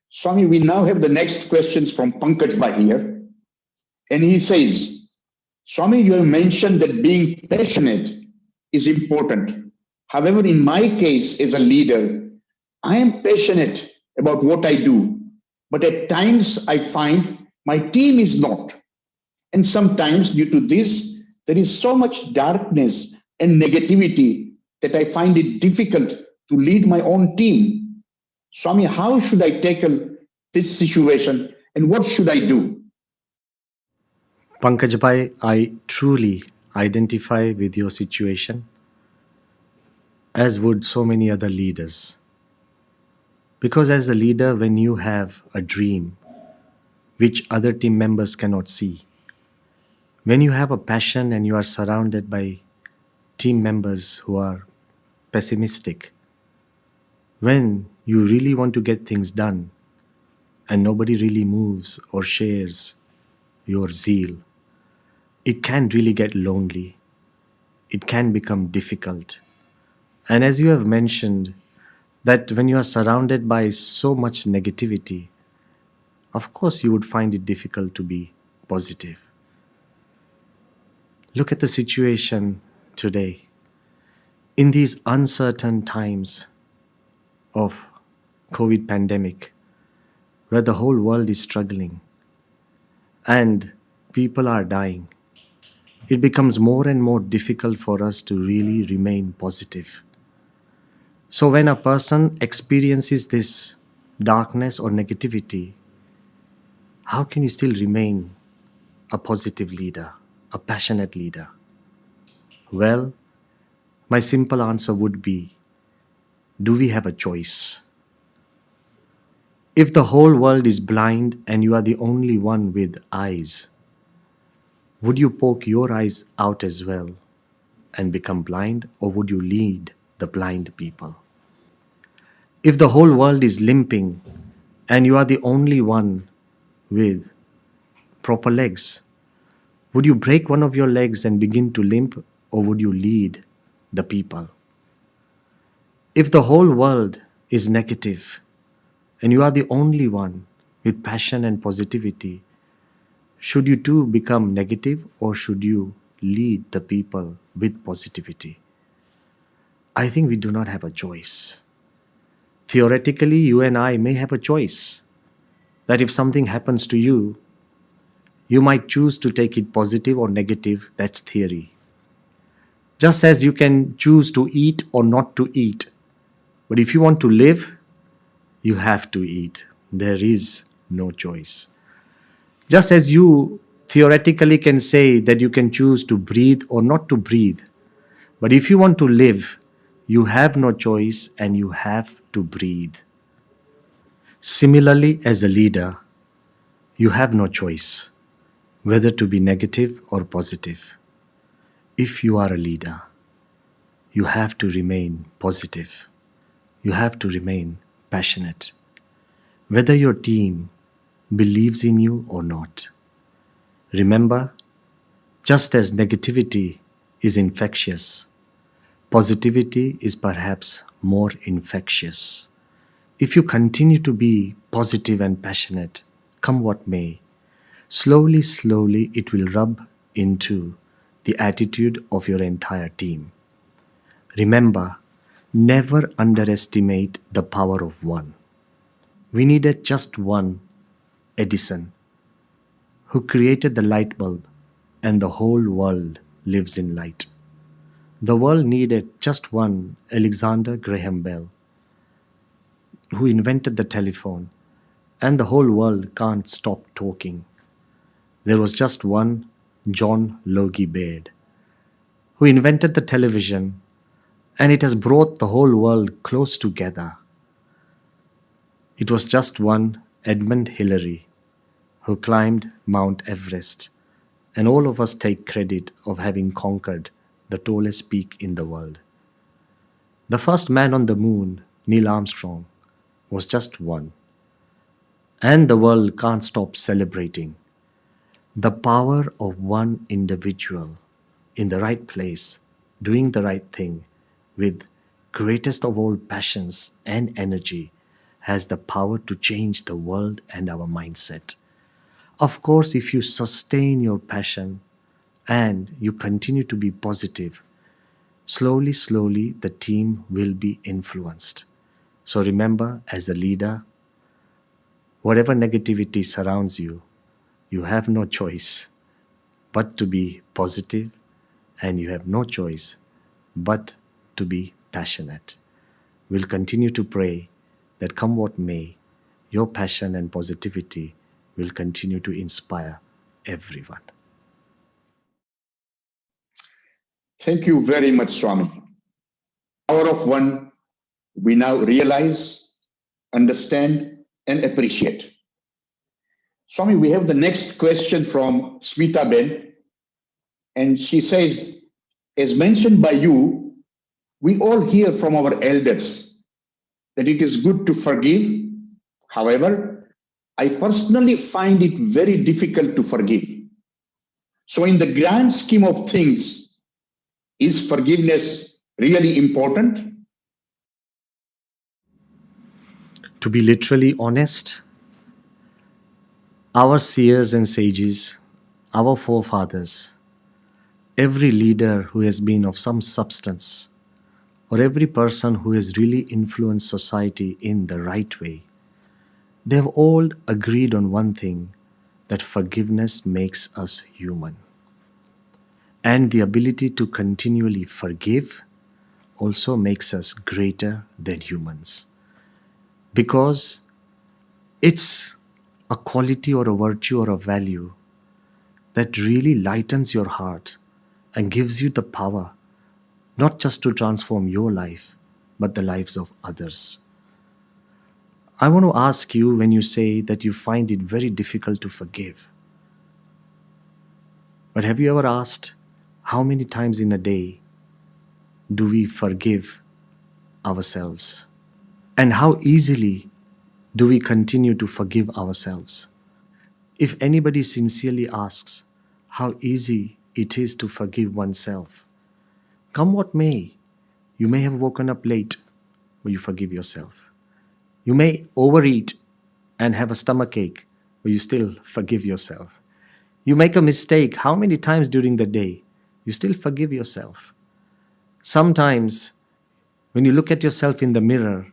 Swami, we now have the next questions from Pankaj Bhai here. And he says, Swami, you have mentioned that being passionate is important. However, in my case as a leader, I am passionate about what I do, But at times I find my team is not. And sometimes, due to this, there is so much darkness and negativity that I find it difficult to lead my own team. Swami, how should I tackle this situation and what should I do? Pankajbhai, I truly identify with your situation, as would so many other leaders. Because as a leader, when you have a dream which other team members cannot see, when you have a passion and you are surrounded by team members who are pessimistic, when you really want to get things done and nobody really moves or shares your zeal, it can really get lonely. It can become difficult. And as you have mentioned, that when you are surrounded by so much negativity, of course you would find it difficult to be positive. Look at the situation today. In these uncertain times of COVID pandemic, where the whole world is struggling and people are dying, it becomes more and more difficult for us to really remain positive. So when a person experiences this darkness or negativity, how can you still remain a positive leader, a passionate leader? Well, my simple answer would be, do we have a choice? If the whole world is blind and you are the only one with eyes, would you poke your eyes out as well and become blind, or would you lead the blind people? If the whole world is limping and you are the only one with proper legs, would you break one of your legs and begin to limp, or would you lead the people? If the whole world is negative and you are the only one with passion and positivity, should you too become negative, or should you lead the people with positivity? I think we do not have a choice. Theoretically, you and I may have a choice that if something happens to you, you might choose to take it positive or negative. That's theory. Just as you can choose to eat or not to eat. But if you want to live, you have to eat. There is no choice. Just as you theoretically can say that you can choose to breathe or not to breathe. But if you want to live, you have no choice and you have to breathe. Similarly, as a leader, you have no choice whether to be negative or positive. If you are a leader, you have to remain positive. You have to remain passionate. Whether your team believes in you or not. Remember, just as negativity is infectious, positivity is perhaps more infectious. If you continue to be positive and passionate, come what may, slowly, slowly it will rub into the attitude of your entire team. Remember, never underestimate the power of one. We needed just one Edison who created the light bulb, and the whole world lives in light. The world needed just one Alexander Graham Bell who invented the telephone, and the whole world can't stop talking. There was just one John Logie Baird who invented the television, and it has brought the whole world close together. It was just one Edmund Hillary who climbed Mount Everest, and all of us take credit of having conquered the tallest peak in the world. The first man on the moon, Neil Armstrong, was just one. And the world can't stop celebrating the power of one individual in the right place, doing the right thing with greatest of all passions and energy, has the power to change the world and our mindset. Of course, if you sustain your passion and you continue to be positive, slowly, slowly the team will be influenced. So remember, as a leader, Whatever negativity surrounds you, you have no choice but to be positive, and you have no choice but to be passionate. We'll continue to pray that come what may, your passion and positivity will continue to inspire everyone. Thank you very much, Swami. Power of one, we now realize, understand, and appreciate. Swami, we have the next question from Smita Ben, and she says, as mentioned by you, we all hear from our elders that it is good to forgive. However, I personally find it very difficult to forgive. So, in the grand scheme of things, is forgiveness really important? To be literally honest, our seers and sages, our forefathers, every leader who has been of some substance, or every person who has really influenced society in the right way, they have all agreed on one thing, that forgiveness makes us human. And the ability to continually forgive also makes us greater than humans. Because it's a quality or a virtue or a value that really lightens your heart and gives you the power not just to transform your life, but the lives of others. I want to ask you, when you say that you find it very difficult to forgive, but have you ever asked how many times in a day do we forgive ourselves? And how easily do we continue to forgive ourselves? If anybody sincerely asks how easy it is to forgive oneself, come what may, you may have woken up late, but you forgive yourself. You may overeat and have a stomachache, but you still forgive yourself. You make a mistake how many times during the day, you still forgive yourself. Sometimes when you look at yourself in the mirror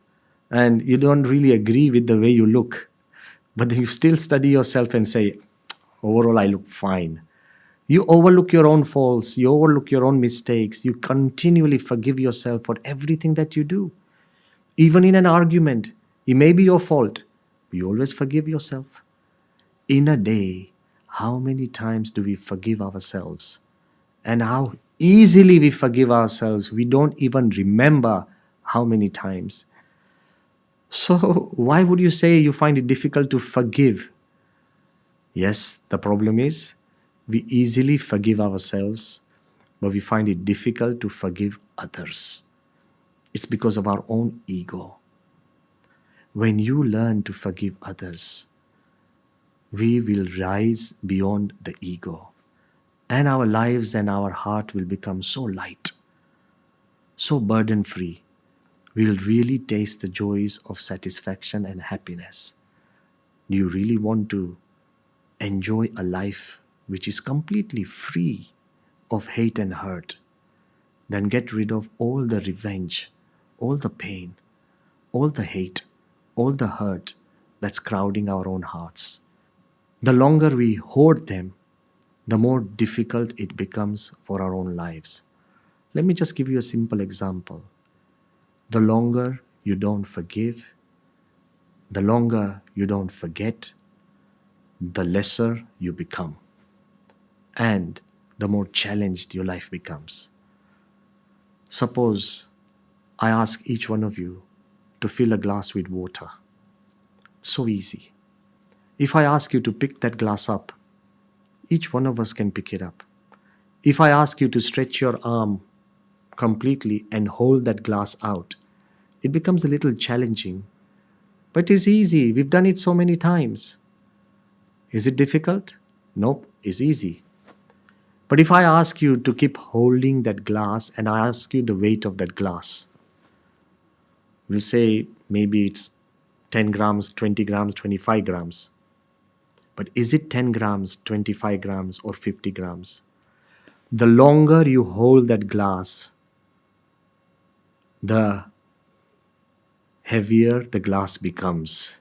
and you don't really agree with the way you look, but then you still study yourself and say, overall, I look fine. You overlook your own faults, you overlook your own mistakes, you continually forgive yourself for everything that you do. Even in an argument, it may be your fault, but you always forgive yourself. In a day, how many times do we forgive ourselves? And how easily we forgive ourselves, we don't even remember how many times. So, why would you say you find it difficult to forgive? Yes, the problem is we easily forgive ourselves, but we find it difficult to forgive others. It's because of our own ego. When you learn to forgive others, we will rise beyond the ego, and our lives and our heart will become so light, so burden-free. We'll really taste the joys of satisfaction and happiness. Do you really want to enjoy a life which is completely free of hate and hurt? Then get rid of all the revenge, all the pain, all the hate, all the hurt that's crowding our own hearts. The longer we hoard them, the more difficult it becomes for our own lives. Let me just give you a simple example. The longer you don't forgive, the longer you don't forget, the lesser you become, and the more challenged your life becomes. Suppose I ask each one of you to fill a glass with water. So easy. If I ask you to pick that glass up, each one of us can pick it up. If I ask you to stretch your arm completely and hold that glass out, it becomes a little challenging. But it's easy. We've done it so many times. Is it difficult? Nope, it's easy. But if I ask you to keep holding that glass and I ask you the weight of that glass, we'll say maybe it's 10 grams, 20 grams, 25 grams. But is it 10 grams, 25 grams, or 50 grams? The longer you hold that glass, the heavier the glass becomes.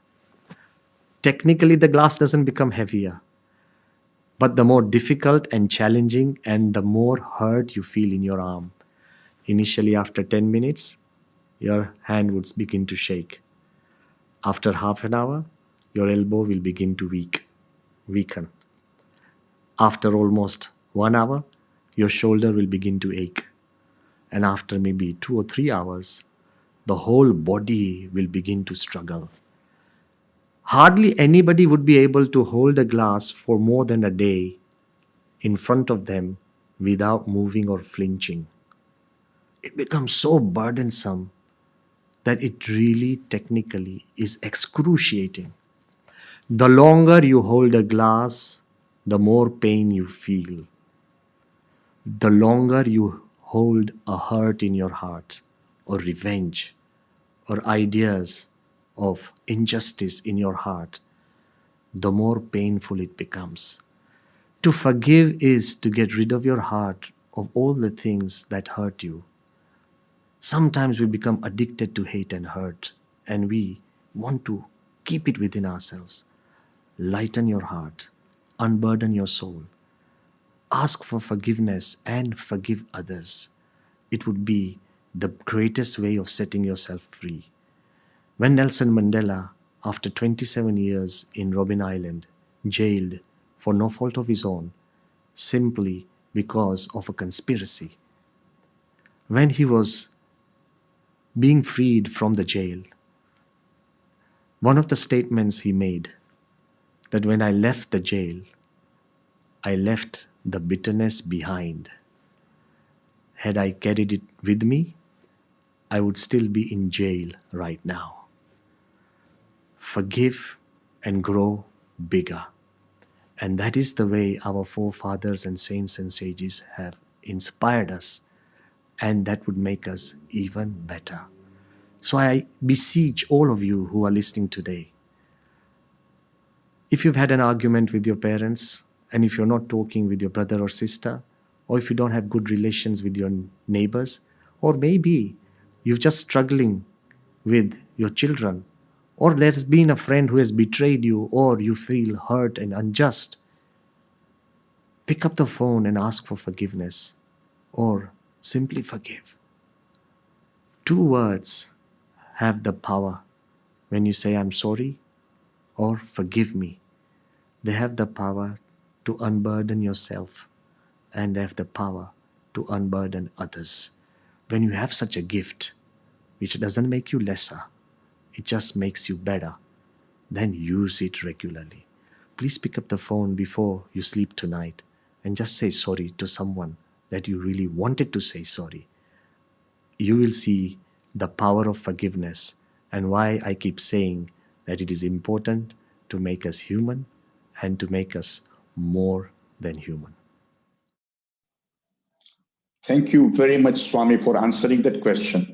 Technically, the glass doesn't become heavier, but the more difficult and challenging and the more hurt you feel in your arm. Initially, after 10 minutes, your hand would begin to shake. After half an hour, your elbow will begin to weaken. After almost 1 hour, your shoulder will begin to ache. And after maybe 2 or 3 hours, the whole body will begin to struggle. Hardly anybody would be able to hold a glass for more than a day in front of them without moving or flinching. It becomes so burdensome that it really technically is excruciating. The longer you hold a glass, the more pain you feel. The longer you hold a hurt in your heart, or revenge, or ideas of injustice in your heart, the more painful it becomes. To forgive is to get rid of your heart of all the things that hurt you. Sometimes we become addicted to hate and hurt, and we want to keep it within ourselves. Lighten your heart, unburden your soul, ask for forgiveness and forgive others. It would be the greatest way of setting yourself free. When Nelson Mandela, after 27 years in Robben Island, jailed for no fault of his own, simply because of a conspiracy, when he was being freed from the jail, one of the statements he made, that when I left the jail, I left the bitterness behind. Had I carried it with me, I would still be in jail right now. Forgive and grow bigger. And that is the way our forefathers and saints and sages have inspired us. And that would make us even better. So I beseech all of you who are listening today, if you've had an argument with your parents, and if you're not talking with your brother or sister, or if you don't have good relations with your neighbors, or maybe you're just struggling with your children, or there's been a friend who has betrayed you, or you feel hurt and unjust, pick up the phone and ask for forgiveness, or simply forgive. 2 words have the power when you say, I'm sorry, or forgive me. They have the power to unburden yourself, and they have the power to unburden others. When you have such a gift, which doesn't make you lesser, it just makes you better, then use it regularly. Please pick up the phone before you sleep tonight and just say sorry to someone that you really wanted to say sorry. You will see the power of forgiveness and why I keep saying that it is important to make us human and to make us more than human. Thank you very much, Swami, for answering that question.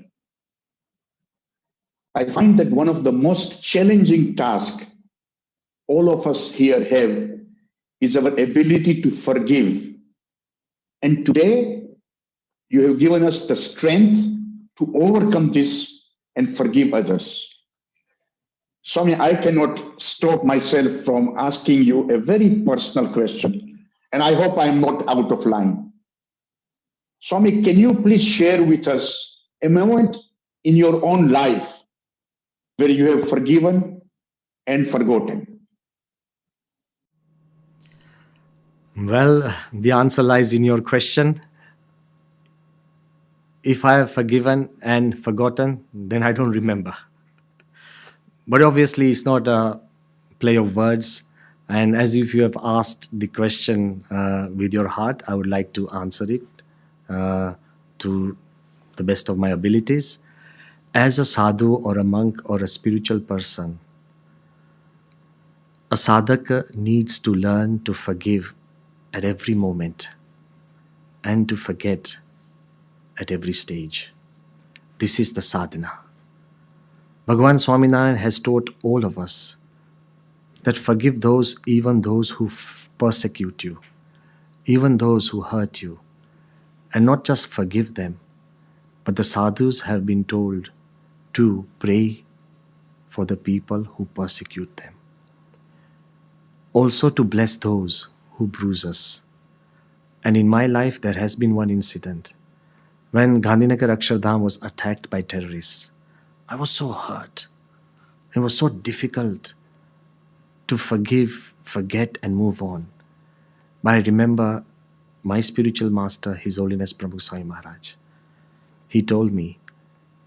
I find that one of the most challenging tasks all of us here have is our ability to forgive. And today, you have given us the strength to overcome this and forgive others. Swami, I cannot stop myself from asking you a very personal question, and I hope I am not out of line. Swami, can you please share with us a moment in your own life where you have forgiven and forgotten? Well, the answer lies in your question. If I have forgiven and forgotten, then I don't remember. But obviously, it's not a play of words. And as if you have asked the question with your heart, I would like to answer it to the best of my abilities. As a sadhu or a monk or a spiritual person, a sadhaka needs to learn to forgive at every moment and to forget at every stage. This is the sadhana. Bhagavan Swaminarayan has taught all of us that forgive those, even those who persecute you, even those who hurt you, and not just forgive them, but the sadhus have been told to pray for the people who persecute them. also to bless those who bruise us. And in my life, there has been one incident when Gandhinagar Akshardham was attacked by terrorists. I was so hurt. It was so difficult to forgive, forget, and move on. But I remember my spiritual master, His Holiness Prabhu Swami Maharaj. He told me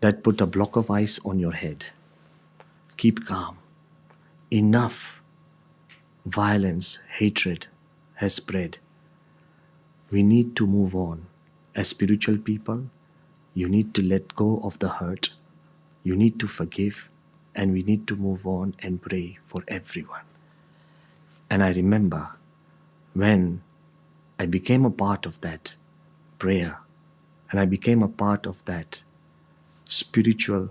that put a block of ice on your head. Keep calm. Enough violence, hatred has spread. We need to move on. As spiritual people, you need to let go of the hurt. You need to forgive, and we need to move on and pray for everyone. And I remember when I became a part of that prayer and I became a part of that spiritual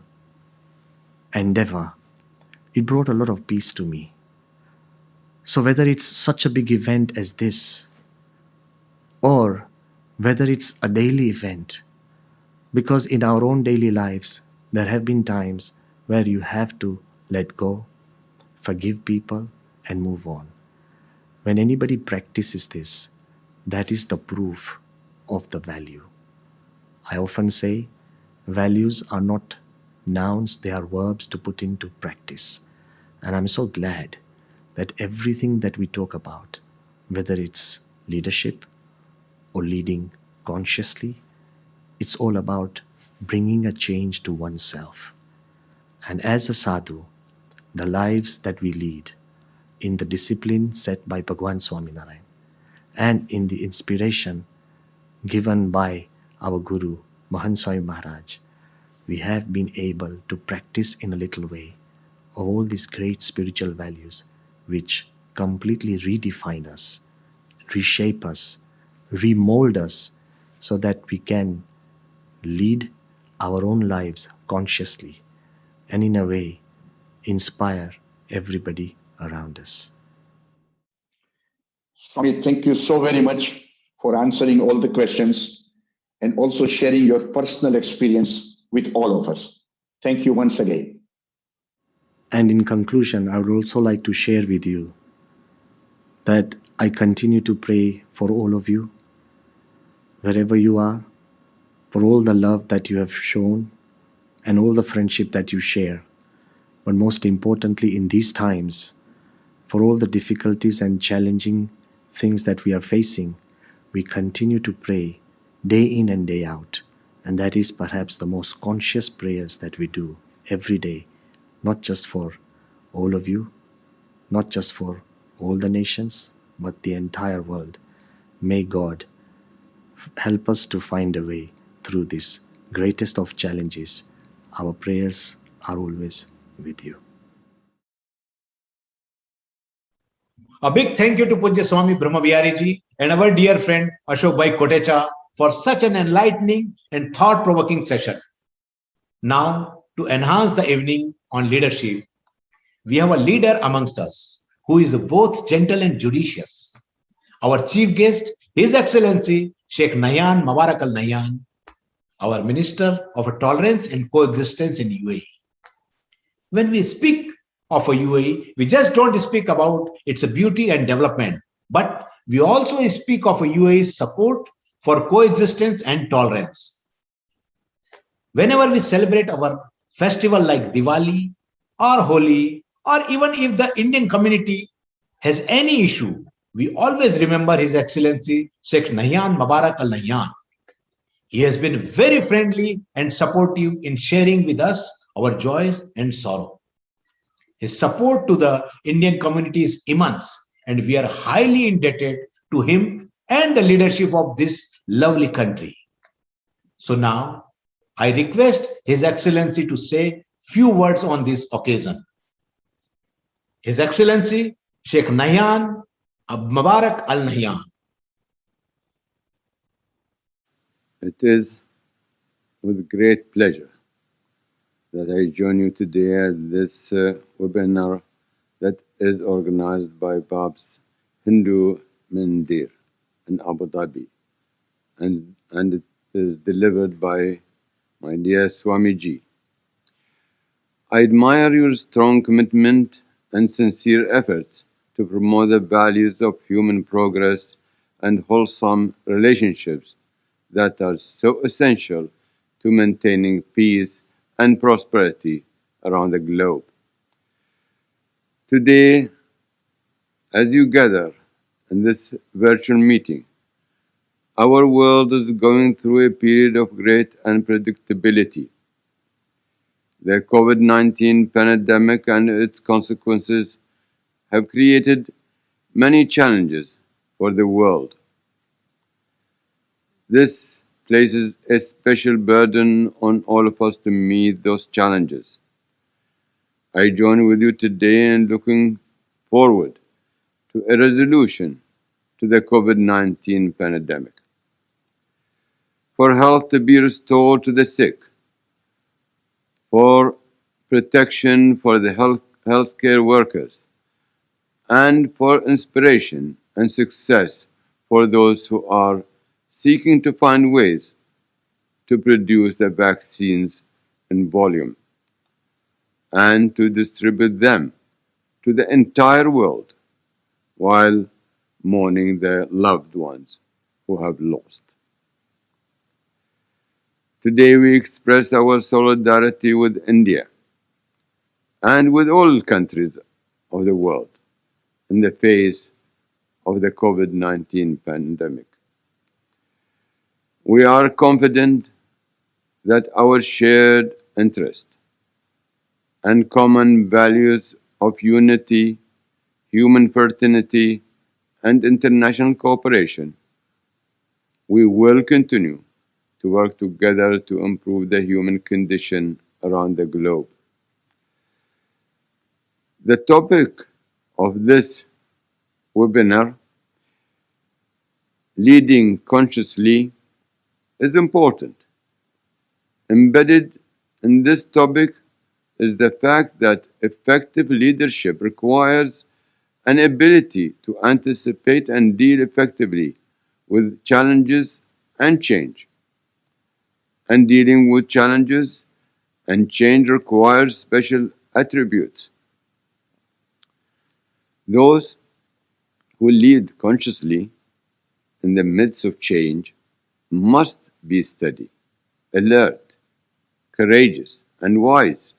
endeavor, it brought a lot of peace to me. So whether it's such a big event as this, or whether it's a daily event, because in our own daily lives, there have been times where you have to let go, forgive people, and move on. When anybody practices this, that is the proof of the value. I often say, values are not nouns, they are verbs to put into practice. And I'm so glad that everything that we talk about, whether it's leadership or leading consciously, it's all about bringing a change to oneself. And as a sadhu, the lives that we lead in the discipline set by Bhagwan Swaminarayan and in the inspiration given by our Guru, Mahan Swami Maharaj, we have been able to practice in a little way all these great spiritual values which completely redefine us, reshape us, remold us so that we can lead our own lives consciously and in a way inspire everybody around us. Swami, thank you so very much for answering all the questions and also sharing your personal experience with all of us. Thank you once again. And in conclusion, I would also like to share with you that I continue to pray for all of you, wherever you are, for all the love that you have shown and all the friendship that you share. But most importantly, in these times, for all the difficulties and challenging things that we are facing, we continue to pray day in and day out. And that is perhaps the most conscious prayers that we do every day, not just for all of you, not just for all the nations, but the entire world. May God help us to find a way through this greatest of challenges. Our prayers are always with you. A big thank you to Pujya Swami Brahmavihari ji and our dear friend Ashok Bhai Kotecha for such an enlightening and thought-provoking session. Now, to enhance the evening on leadership, we have a leader amongst us who is both gentle and judicious. Our chief guest, His Excellency Sheikh Nahyan Mubarak Al Nahyan, our Minister of Tolerance and Coexistence in UAE. When we speak of a UAE, we just don't speak about its beauty and development, but we also speak of a UAE's support for coexistence and tolerance. Whenever we celebrate our festival like Diwali or Holi, or even if the Indian community has any issue, we always remember His Excellency Sheikh Nahyan Mubarak Al Nahyan. He has been very friendly and supportive in sharing with us our joys and sorrow. His support to the Indian community is immense, and we are highly indebted to him and the leadership of this lovely country. So now, I request His Excellency to say few words on this occasion. His Excellency Sheikh Nahyan Mubarak Al Nahyan. It is with great pleasure that I join you today at this webinar that is organized by Bab's Hindu Mandir in Abu Dhabi, and it is delivered by my dear Swami ji. I admire your strong commitment and sincere efforts to promote the values of human progress and wholesome relationships that are so essential to maintaining peace and prosperity around the globe. Today, as you gather in this virtual meeting, our world is going through a period of great unpredictability. The COVID-19 pandemic and its consequences have created many challenges for the world. This places a special burden on all of us to meet those challenges. I join with you today in looking forward to a resolution to the COVID-19 pandemic, for health to be restored to the sick, for protection for the healthcare workers, and for inspiration and success for those who are seeking to find ways to produce the vaccines in volume and to distribute them to the entire world while mourning their loved ones who have lost. Today we express our solidarity with India and with all countries of the world in the face of the COVID-19 pandemic. We are confident that our shared interest and common values of unity, human fraternity, and international cooperation, we will continue to work together to improve the human condition around the globe. The topic of this webinar, Leading Consciously, is important. Embedded in this topic is the fact that effective leadership requires an ability to anticipate and deal effectively with challenges and change. And dealing with challenges and change requires special attributes. Those who lead consciously in the midst of change must be steady, alert, courageous, and wise.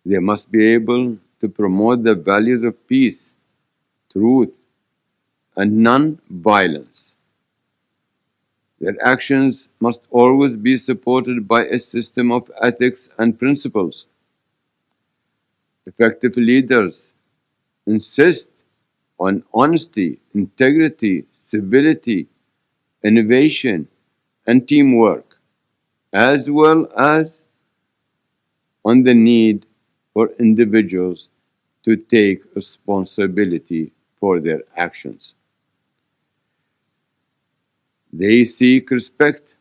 They must be able to promote the values of peace, truth, and non-violence. Their actions must always be supported by a system of ethics and principles. Effective leaders insist on honesty, integrity, civility, innovation, and teamwork, as well as on the need for individuals to take responsibility for their actions. They seek respect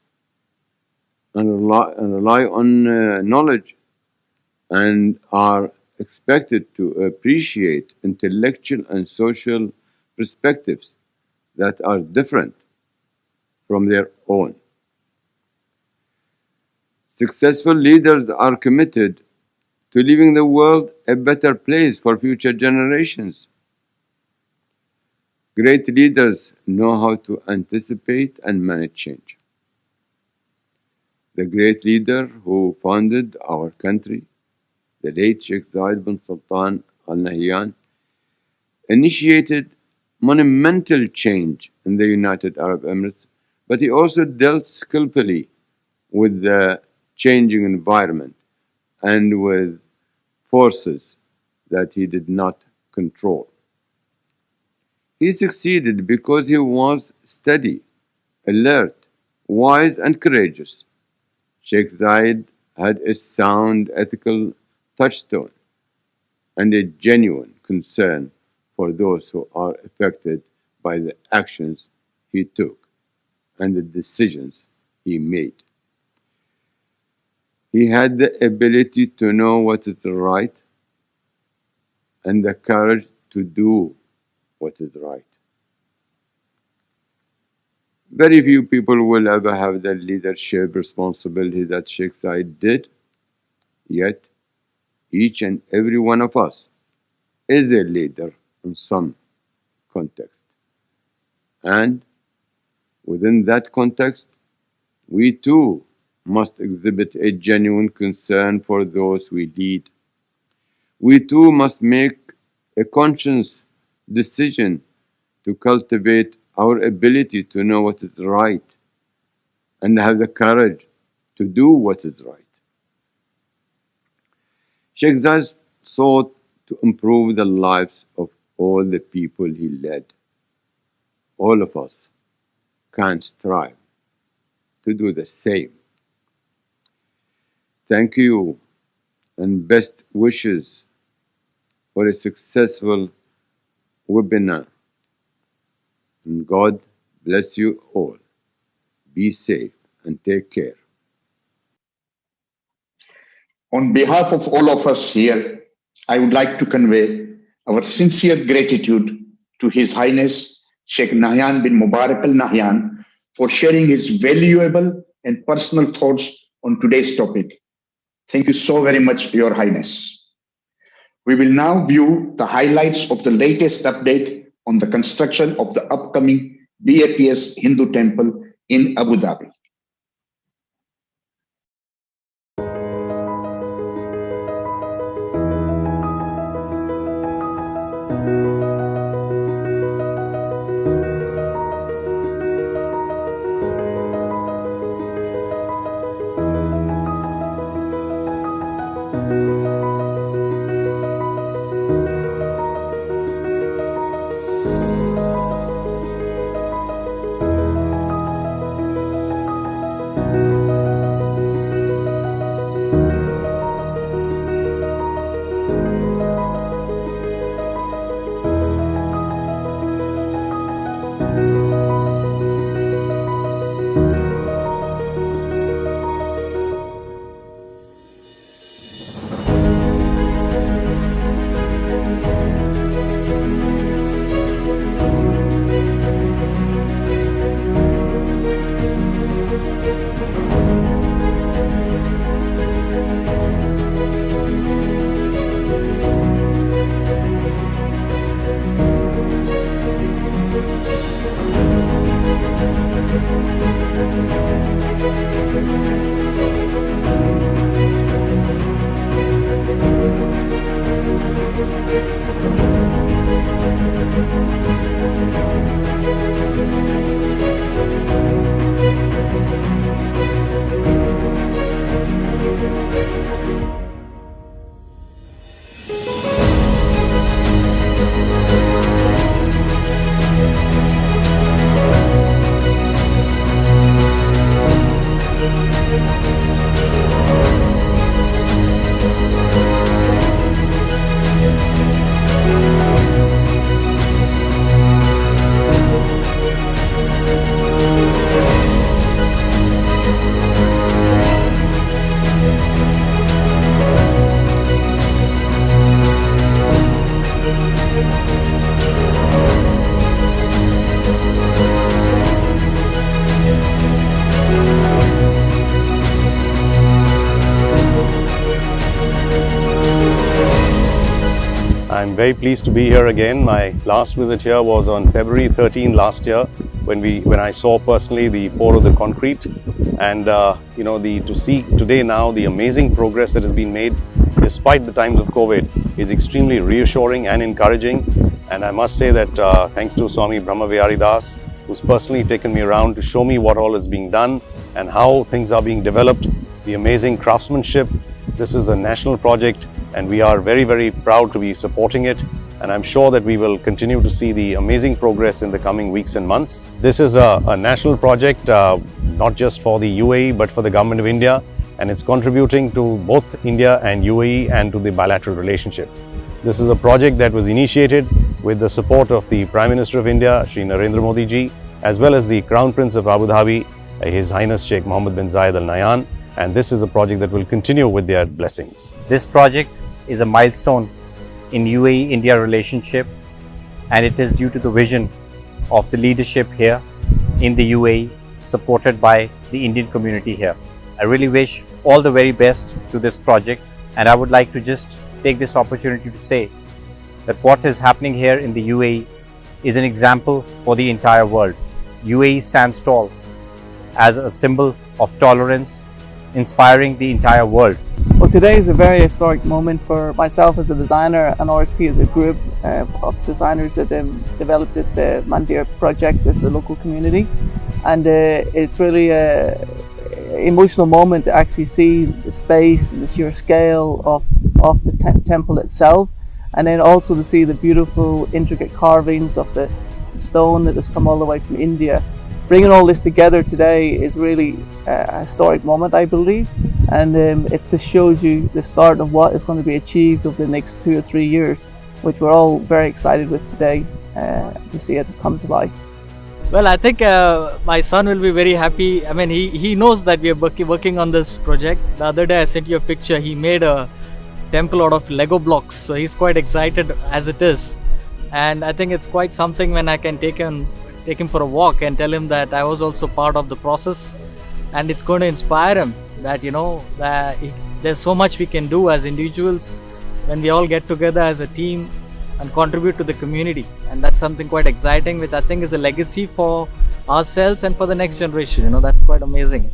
and rely on knowledge and are expected to appreciate intellectual and social perspectives that are different from their own. Successful leaders are committed to leaving the world a better place for future generations. Great leaders know how to anticipate and manage change. The great leader who founded our country, the late Sheikh Zayed bin Sultan Al Nahyan, initiated monumental change in the United Arab Emirates, but he also dealt skillfully with the changing environment and with forces that he did not control. He succeeded because he was steady, alert, wise, and courageous. Sheikh Zayed had a sound ethical touchstone and a genuine concern for those who are affected by the actions he took and the decisions he made. He had the ability to know what is right and the courage to do what is right. Very few people will ever have the leadership responsibility that Sheikh Zayed did, yet each and every one of us is a leader in some context. And within that context, we too must exhibit a genuine concern for those we lead. We too must make a conscious decision to cultivate our ability to know what is right and have the courage to do what is right. Sheikh Zayed sought to improve the lives of all the people he led. All of us can strive to do the same. Thank you and best wishes for a successful webinar. And God bless you all. Be safe and take care. On behalf of all of us here, I would like to convey our sincere gratitude to His Highness Sheikh Nahyan bin Mubarak Al Nahyan for sharing his valuable and personal thoughts on today's topic. Thank you so very much, Your Highness. We will now view the highlights of the latest update on the construction of the upcoming BAPS Hindu temple in Abu Dhabi. I'm very pleased to be here again. My last visit here was on February 13 last year when I saw personally the pour of the concrete, and to see today now the amazing progress that has been made despite the times of COVID is extremely reassuring and encouraging. And I must say that thanks to Swami Brahmavihari Das, who's personally taken me around to show me what all is being done and how things are being developed, the amazing craftsmanship. This is a national project and we are very, very proud to be supporting it. And I'm sure that we will continue to see the amazing progress in the coming weeks and months. This is a national project, not just for the UAE, but for the Government of India. And it's contributing to both India and UAE and to the bilateral relationship. This is a project that was initiated with the support of the Prime Minister of India, Shri Narendra Modi ji, as well as the Crown Prince of Abu Dhabi, His Highness Sheikh Mohammed bin Zayed Al Nahyan. And this is a project that will continue with their blessings. This project is a milestone in UAE-India relationship, and it is due to the vision of the leadership here in the UAE, supported by the Indian community here. I really wish all the very best to this project, and I would like to just take this opportunity to say that what is happening here in the UAE is an example for the entire world. UAE stands tall as a symbol of tolerance, inspiring the entire world. Well, today is a very historic moment for myself as a designer and RSP as a group of designers that developed this Mandir project with the local community. And it's really an emotional moment to actually see the space and the sheer scale of the temple itself, and then also to see the beautiful intricate carvings of the stone that has come all the way from India. Bringing all this together today is really a historic moment, I believe, and it just shows you the start of what is going to be achieved over the next 2 or 3 years, which we're all very excited with today to see it come to life. Well, I think my son will be very happy. I mean, he knows that we are working on this project. The other day I sent you a picture. He made a temple out of Lego blocks, so he's quite excited as it is. And I think it's quite something when I can take him for a walk and tell him that I was also part of the process, and it's going to inspire him that that there's so much we can do as individuals when we all get together as a team and contribute to the community. And that's something quite exciting, which I think is a legacy for ourselves and for the next generation. That's quite amazing.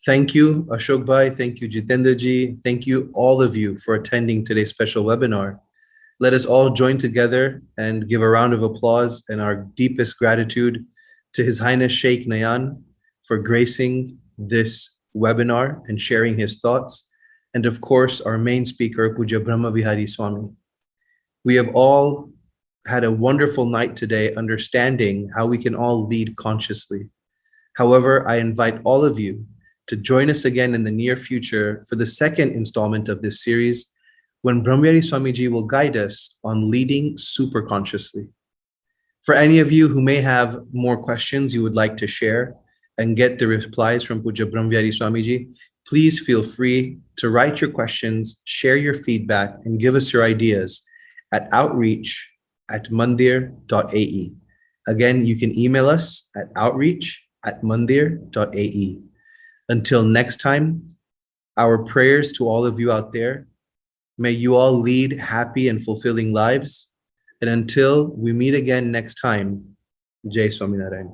Thank you, Ashok Bhai. Thank you, Jitendra ji. Thank you, all of you, for attending today's special webinar. Let us all join together and give a round of applause and our deepest gratitude to His Highness Sheikh Nayan for gracing this webinar and sharing his thoughts. And of course, our main speaker, Pujya Brahmavihari Swami. We have all had a wonderful night today understanding how we can all lead consciously. However, I invite all of you to join us again in the near future for the second installment of this series, when Brahmavihari Swamiji will guide us on leading super consciously. For any of you who may have more questions you would like to share and get the replies from Pujya Brahmavihari Swamiji, please feel free to write your questions, share your feedback, and give us your ideas at outreach@mandir.ae. Again, you can email us at outreach@mandir.ae. Until next time, our prayers to all of you out there. May you all lead happy and fulfilling lives. And until we meet again next time, Jai Swaminarayan.